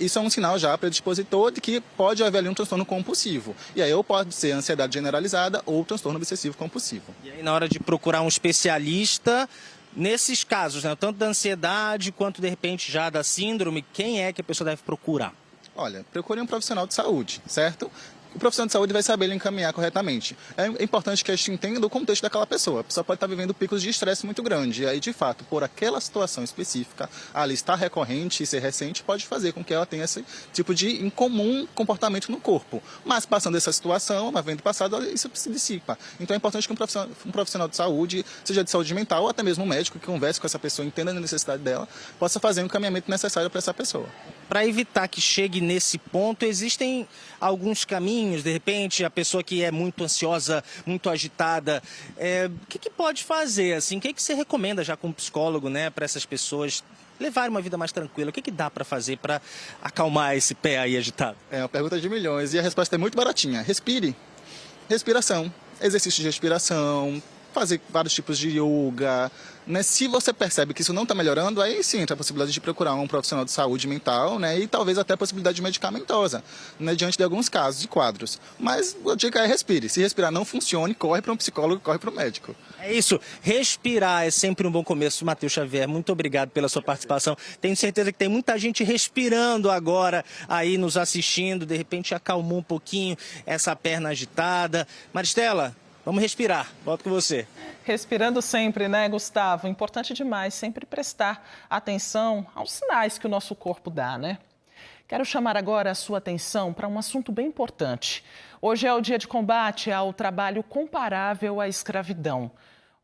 Isso é um sinal já predispositor de que pode haver ali um transtorno compulsivo. E aí ou pode ser ansiedade generalizada ou transtorno obsessivo compulsivo. E aí na hora de procurar um especialista, nesses casos, né, tanto da ansiedade quanto de repente já da síndrome, quem é que a pessoa deve procurar? Olha, procure um profissional de saúde, certo? O profissional de saúde vai saber ele encaminhar corretamente. É importante que a gente entenda o contexto daquela pessoa. A pessoa pode estar vivendo picos de estresse muito grande. E aí, de fato, por aquela situação específica, ali estar recorrente e ser recente pode fazer com que ela tenha esse tipo de incomum comportamento no corpo. Mas, passando essa situação, na venda passada, isso se dissipa. Então, é importante que um profissional de saúde, seja de saúde mental ou até mesmo um médico que converse com essa pessoa, entenda a necessidade dela, possa fazer o encaminhamento necessário para essa pessoa. Para evitar que chegue nesse ponto, existem alguns caminhos, de repente, a pessoa que é muito ansiosa, muito agitada, o que pode fazer? Assim, o que você recomenda já como psicólogo, né, para essas pessoas levarem uma vida mais tranquila? O que dá para fazer para acalmar esse pé aí agitado? É uma pergunta de milhões e a resposta é muito baratinha. Respire. Respiração, exercício de respiração, fazer vários tipos de yoga, né? Se você percebe que isso não está melhorando, aí sim entra a possibilidade de procurar um profissional de saúde mental, né? E talvez até a possibilidade medicamentosa, né? Diante de alguns casos e quadros. Mas a dica é respire. Se respirar não funcione, corre para um psicólogo, corre para um médico. É isso, respirar é sempre um bom começo. Matheus Xavier, muito obrigado pela sua participação. Tenho certeza que tem muita gente respirando agora aí nos assistindo, de repente acalmou um pouquinho essa perna agitada. Maristela, vamos respirar. Volto com você. Respirando sempre, né, Gustavo? Importante demais sempre prestar atenção aos sinais que o nosso corpo dá, né? Quero chamar agora a sua atenção para um assunto bem importante. Hoje é o dia de combate ao trabalho comparável à escravidão.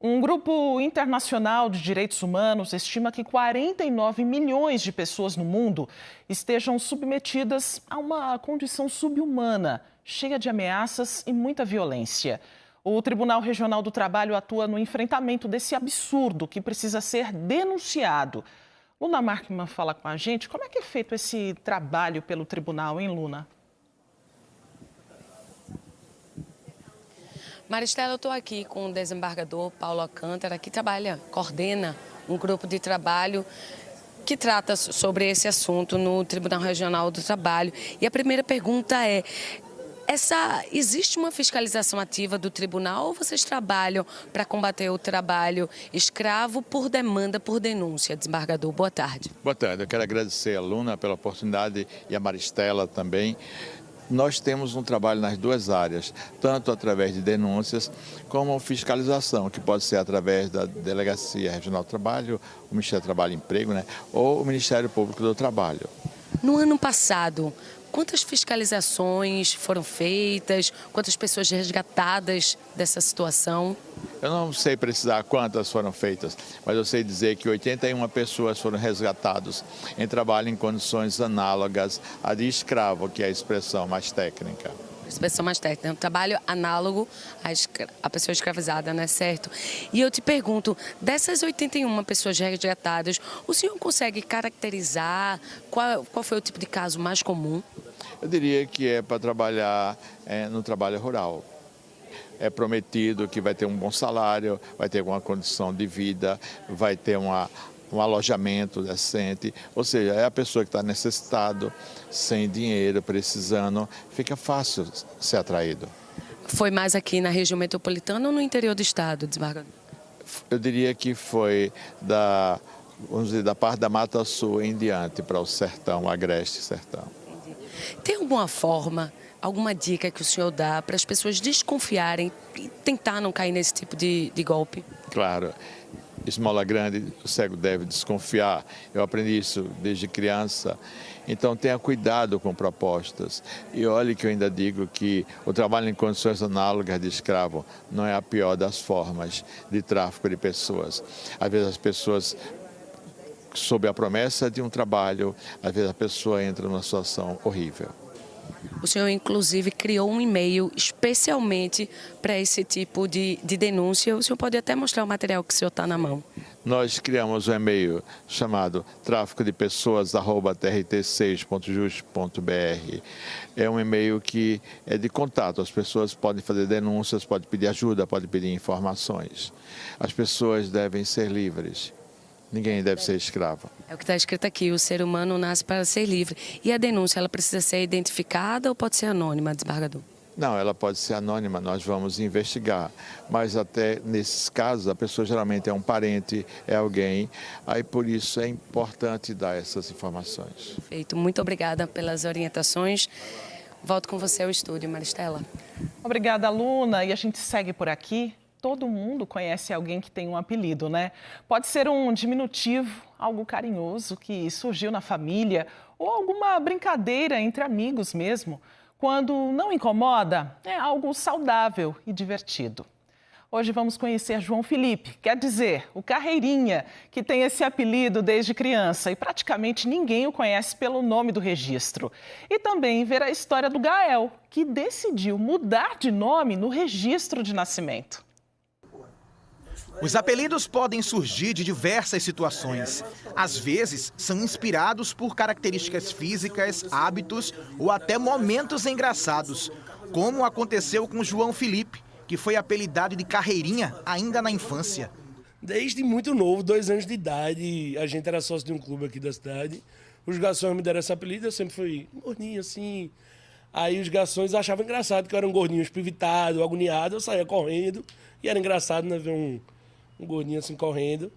Um grupo internacional de direitos humanos estima que 49 milhões de pessoas no mundo estejam submetidas a uma condição subhumana, cheia de ameaças e muita violência. O Tribunal Regional do Trabalho atua no enfrentamento desse absurdo que precisa ser denunciado. Luna Markman fala com a gente. Como é que é feito esse trabalho pelo tribunal, hein, Luna? Maristela, eu estou aqui com o desembargador Paulo Alcântara, que coordena um grupo de trabalho que trata sobre esse assunto no Tribunal Regional do Trabalho. E a primeira pergunta é: existe uma fiscalização ativa do tribunal ou vocês trabalham para combater o trabalho escravo por demanda, por denúncia? Desembargador, boa tarde. Boa tarde, eu quero agradecer a Luna pela oportunidade e a Maristela também. Nós temos um trabalho nas duas áreas, tanto através de denúncias como fiscalização, que pode ser através da Delegacia Regional do Trabalho, o Ministério do Trabalho e Emprego, né, ou o Ministério Público do Trabalho. No ano passado, quantas fiscalizações foram feitas? Quantas pessoas resgatadas dessa situação? Eu não sei precisar quantas foram feitas, mas eu sei dizer que 81 pessoas foram resgatadas em trabalho em condições análogas à de escravo, que é a expressão mais técnica. Expressão mais técnica, um trabalho análogo à pessoa escravizada, não é certo? E eu te pergunto, dessas 81 pessoas resgatadas, o senhor consegue caracterizar qual foi o tipo de caso mais comum? Eu diria que é para trabalhar no trabalho rural. é prometido que vai ter um bom salário, vai ter alguma condição de vida, vai ter um alojamento decente, ou seja, é a pessoa que está necessitado, sem dinheiro, precisando, fica fácil ser atraído. Foi mais aqui na região metropolitana ou no interior do estado, desembargador? Eu diria que foi da parte da Mata Sul em diante para o sertão, agreste sertão. Tem alguma forma, alguma dica que o senhor dá para as pessoas desconfiarem e tentar não cair nesse tipo de golpe? Claro, esmola grande, o cego deve desconfiar. Eu aprendi isso desde criança. Então tenha cuidado com propostas. E olhe que eu ainda digo que o trabalho em condições análogas de escravo não é a pior das formas de tráfico de pessoas. Às vezes as pessoas, sob a promessa de um trabalho, às vezes a pessoa entra numa situação horrível. O senhor, inclusive, criou um e-mail especialmente para esse tipo de denúncia. O senhor pode até mostrar o material que o senhor está na mão. Nós criamos um e-mail chamado traficodepessoas@trt6.jus.br. É um e-mail que é de contato. As pessoas podem fazer denúncias, podem pedir ajuda, podem pedir informações. As pessoas devem ser livres. Ninguém deve ser escravo. É o que está escrito aqui, o ser humano nasce para ser livre. E a denúncia, ela precisa ser identificada ou pode ser anônima, desembargador? Não, ela pode ser anônima, nós vamos investigar. Mas até nesses casos, a pessoa geralmente é um parente, é alguém. Aí por isso é importante dar essas informações. Perfeito, muito obrigada pelas orientações. Volto com você ao estúdio, Maristela. Obrigada, Luna. E a gente segue por aqui. Todo mundo conhece alguém que tem um apelido, né? Pode ser um diminutivo, algo carinhoso que surgiu na família ou alguma brincadeira entre amigos mesmo. Quando não incomoda, é algo saudável e divertido. Hoje vamos conhecer João Felipe, quer dizer, o Carreirinha, que tem esse apelido desde criança e praticamente ninguém o conhece pelo nome do registro. E também ver a história do Gael, que decidiu mudar de nome no registro de nascimento. Os apelidos podem surgir de diversas situações. Às vezes, são inspirados por características físicas, hábitos ou até momentos engraçados, como aconteceu com João Felipe, que foi apelidado de Carreirinha ainda na infância. Desde muito novo, 2 anos de idade, a gente era sócio de um clube aqui da cidade. Os garçons me deram esse apelido, eu sempre fui gordinho assim. Aí os garçons achavam engraçado que eu era um gordinho espivitado, agoniado, eu saía correndo. E era engraçado, né, ver um gordinho assim correndo.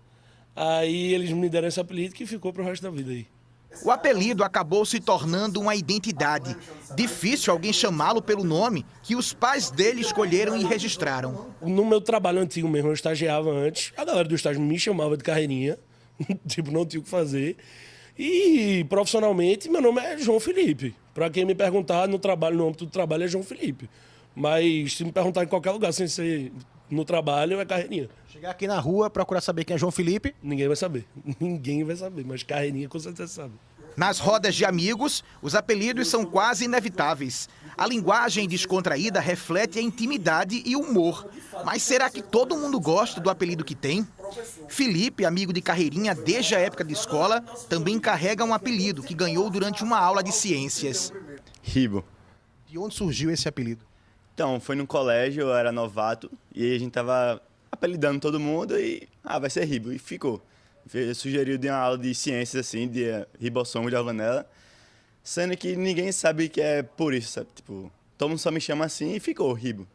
Aí eles me deram esse apelido que ficou pro resto da vida aí. O apelido acabou se tornando uma identidade. Difícil alguém chamá-lo pelo nome que os pais dele escolheram e registraram. No meu trabalho antigo mesmo, eu estagiava antes. A galera do estágio me chamava de Carreirinha. Tipo, não tinha o que fazer. E profissionalmente, meu nome é João Felipe. Para quem me perguntar no trabalho, no âmbito do trabalho é João Felipe. Mas se me perguntar em qualquer lugar sem ser no trabalho, é Carreirinha. Chegar aqui na rua, procurar saber quem é João Felipe. Ninguém vai saber. Ninguém vai saber, mas Carreirinha com certeza sabe. Nas rodas de amigos, os apelidos são quase inevitáveis. A linguagem descontraída reflete a intimidade e o humor. Mas será que todo mundo gosta do apelido que tem? Felipe, amigo de Carreirinha desde a época de escola, também carrega um apelido que ganhou durante uma aula de ciências. Ribo. De onde surgiu esse apelido? Então, foi no colégio, eu era novato, e aí a gente tava apelidando todo mundo e, vai ser Ribo, e ficou. Sugeriu de uma aula de ciências, assim, de ribossomo de organela, sendo que ninguém sabe que é por isso, sabe? Tipo, todo mundo só me chama assim e ficou Ribo.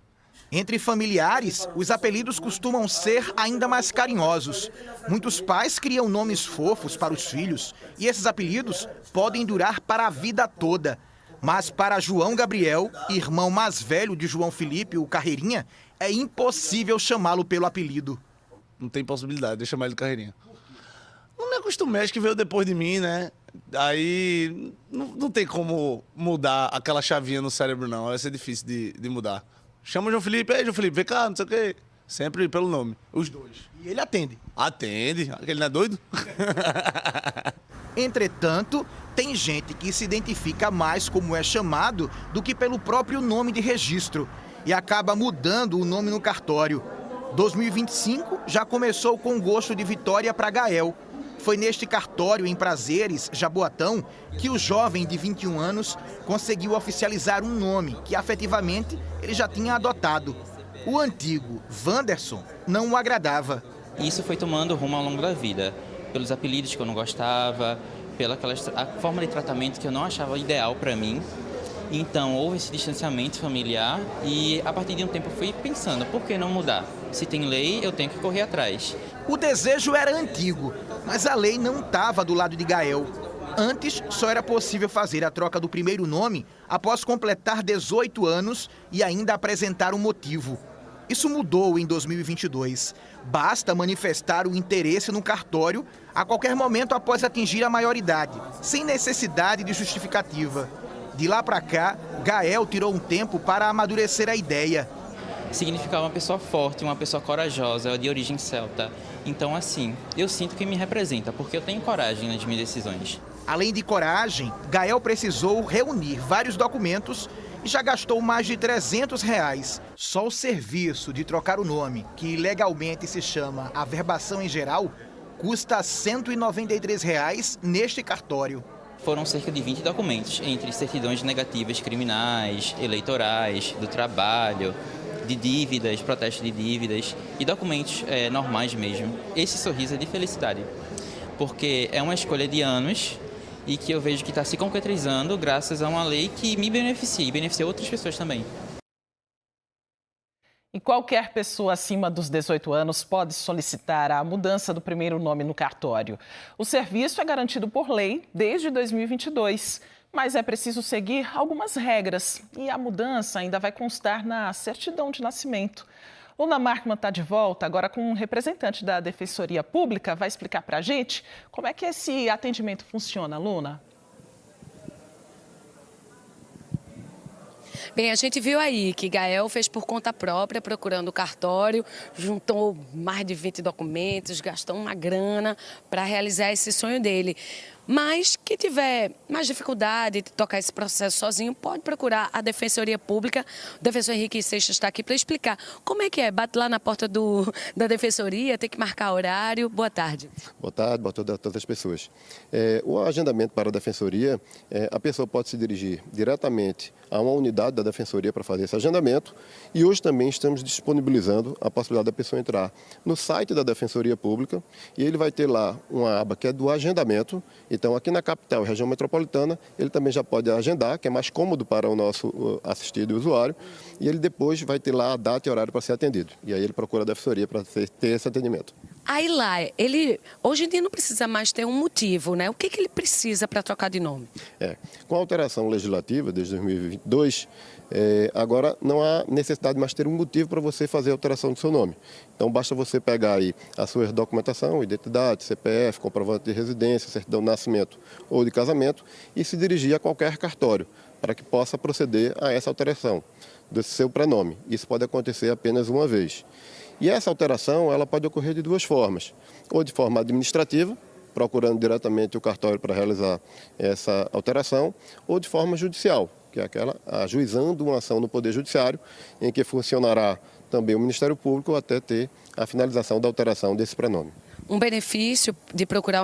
Entre familiares, os apelidos costumam ser ainda mais carinhosos. Muitos pais criam nomes fofos para os filhos e esses apelidos podem durar para a vida toda. Mas para João Gabriel, irmão mais velho de João Felipe, o Carreirinha, é impossível chamá-lo pelo apelido. Não tem possibilidade de chamar ele de Carreirinha. Não me acostumei, acho que veio depois de mim, né? Aí não tem como mudar aquela chavinha no cérebro, não. Vai ser difícil de mudar. Chama o João Felipe, ei, João Felipe, vem cá, não sei o quê. Sempre pelo nome, os dois. E ele atende? Atende, ele não é doido? Entretanto, tem gente que se identifica mais como é chamado do que pelo próprio nome de registro e acaba mudando o nome no cartório. 2025 já começou com gosto de vitória para Gael. Foi neste cartório em Prazeres, Jaboatão, que o jovem de 21 anos conseguiu oficializar um nome que afetivamente ele já tinha adotado. O antigo Wanderson não o agradava. Isso foi tomando rumo ao longo da vida, pelos apelidos que eu não gostava, a forma de tratamento que eu não achava ideal para mim. Então houve esse distanciamento familiar e a partir de um tempo eu fui pensando, por que não mudar? Se tem lei, eu tenho que correr atrás. O desejo era antigo, mas a lei não estava do lado de Gael. Antes, só era possível fazer a troca do primeiro nome após completar 18 anos e ainda apresentar um motivo. Isso mudou em 2022. Basta manifestar o interesse no cartório a qualquer momento após atingir a maioridade, sem necessidade de justificativa. De lá para cá, Gael tirou um tempo para amadurecer a ideia. Significava uma pessoa forte, uma pessoa corajosa, de origem celta. Então, assim, eu sinto que me representa, porque eu tenho coragem nas minhas decisões. Além de coragem, Gael precisou reunir vários documentos e já gastou mais de R$300. Só o serviço de trocar o nome, que legalmente se chama averbação em geral, custa R$193 neste cartório. Foram cerca de 20 documentos, entre certidões negativas criminais, eleitorais, do trabalho, de dívidas, protesto de dívidas e documentos normais mesmo. Esse sorriso é de felicidade, porque é uma escolha de anos e que eu vejo que está se concretizando graças a uma lei que me beneficia e beneficia outras pessoas também. E qualquer pessoa acima dos 18 anos pode solicitar a mudança do primeiro nome no cartório. O serviço é garantido por lei desde 2022, mas é preciso seguir algumas regras e a mudança ainda vai constar na certidão de nascimento. Luna Markman está de volta agora com um representante da Defensoria Pública. Vai explicar para a gente como é que esse atendimento funciona, Luna. Bem, a gente viu aí que Gael fez por conta própria, procurando o cartório, juntou mais de 20 documentos, gastou uma grana para realizar esse sonho dele. Mas quem tiver mais dificuldade de tocar esse processo sozinho, pode procurar a Defensoria Pública. O defensor Henrique Seixas está aqui para explicar como é que é. Bate lá na porta da Defensoria, tem que marcar horário. Boa tarde. Boa tarde a todas as pessoas. O agendamento para a Defensoria, a pessoa pode se dirigir diretamente a uma unidade da Defensoria para fazer esse agendamento. E hoje também estamos disponibilizando a possibilidade da pessoa entrar no site da Defensoria Pública e ele vai ter lá uma aba que é do agendamento. Então, aqui na capital e região metropolitana, ele também já pode agendar, que é mais cômodo para o nosso assistido e usuário, e ele depois vai ter lá a data e horário para ser atendido. E aí ele procura a Defensoria para ter esse atendimento. Aí lá, ele hoje em dia não precisa mais ter um motivo, né? O que ele precisa para trocar de nome? Com a alteração legislativa desde 2022, agora não há necessidade mais ter um motivo para você fazer a alteração do seu nome. Então basta você pegar aí a sua documentação, identidade, CPF, comprovante de residência, certidão de nascimento ou de casamento e se dirigir a qualquer cartório para que possa proceder a essa alteração do seu prenome. Isso pode acontecer apenas uma vez. E essa alteração ela pode ocorrer de duas formas, ou de forma administrativa, procurando diretamente o cartório para realizar essa alteração, ou de forma judicial, que é aquela ajuizando uma ação no Poder Judiciário, em que funcionará também o Ministério Público até ter a finalização da alteração desse prenome. Um benefício de procurar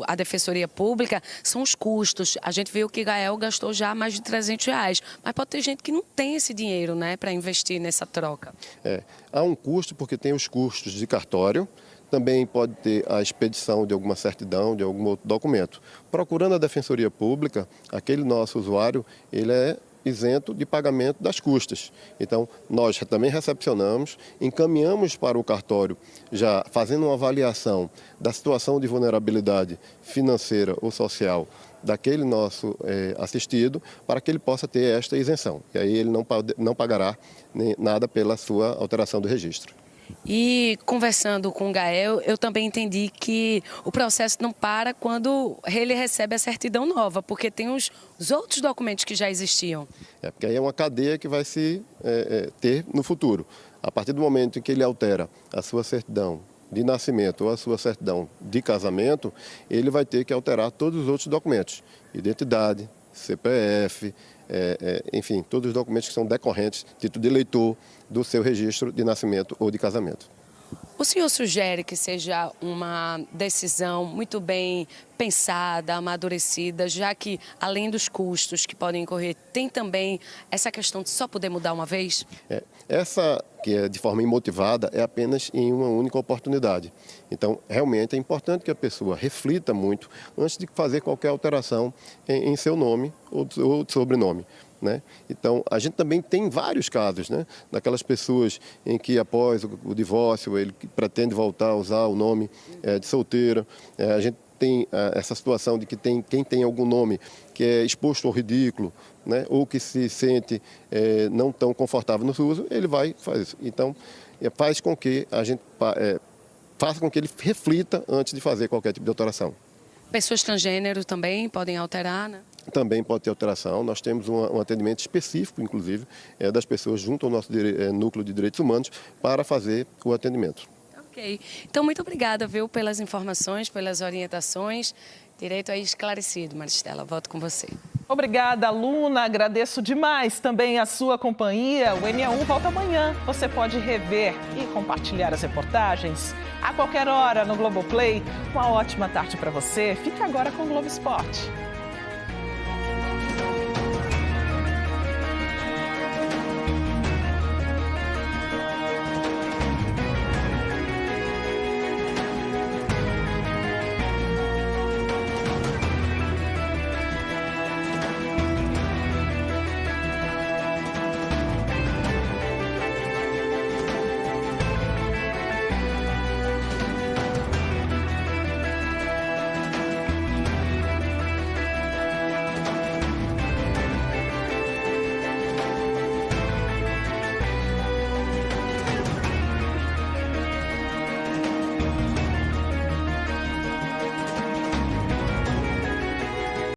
a Defensoria Pública são os custos. A gente viu que Gael gastou já mais de R$300, mas pode ter gente que não tem esse dinheiro, né, para investir nessa troca. Há um custo porque tem os custos de cartório, também pode ter a expedição de alguma certidão, de algum outro documento. Procurando a Defensoria Pública, aquele nosso usuário, ele é isento de pagamento das custas. Então, nós também recepcionamos, encaminhamos para o cartório, já fazendo uma avaliação da situação de vulnerabilidade financeira ou social daquele nosso assistido, para que ele possa ter esta isenção. E aí ele não pagará nada pela sua alteração do registro. E conversando com o Gael, eu também entendi que o processo não para quando ele recebe a certidão nova, porque tem os outros documentos que já existiam. Porque aí é uma cadeia que vai se ter no futuro. A partir do momento em que ele altera a sua certidão de nascimento ou a sua certidão de casamento, ele vai ter que alterar todos os outros documentos, identidade, CPF, enfim, todos os documentos que são decorrentes, título de eleitor, do seu registro de nascimento ou de casamento. O senhor sugere que seja uma decisão muito bem pensada, amadurecida, já que, além dos custos que podem incorrer, tem também essa questão de só poder mudar uma vez? Essa, que é de forma imotivada, é apenas em uma única oportunidade. Então, realmente é importante que a pessoa reflita muito antes de fazer qualquer alteração em seu nome ou sobrenome. Né? Então, a gente também tem vários casos, né? Daquelas pessoas em que após o divórcio ele pretende voltar a usar o nome de solteira. A gente tem essa situação de que quem tem algum nome que é exposto ao ridículo, né? Ou que se sente não tão confortável no seu uso, ele vai fazer isso. Então, faz com que a gente faça com que ele reflita antes de fazer qualquer tipo de alteração. Pessoas transgênero também podem alterar, né? Também pode ter alteração. Nós temos um atendimento específico, inclusive, das pessoas junto ao nosso núcleo de direitos humanos para fazer o atendimento. Ok. Então, muito obrigada, viu, pelas informações, pelas orientações. Direito aí esclarecido, Maristela. Volto com você. Obrigada, Luna. Agradeço demais também a sua companhia. O NE1 volta amanhã. Você pode rever e compartilhar as reportagens a qualquer hora no Globoplay. Uma ótima tarde para você. Fica agora com o Globo Esporte.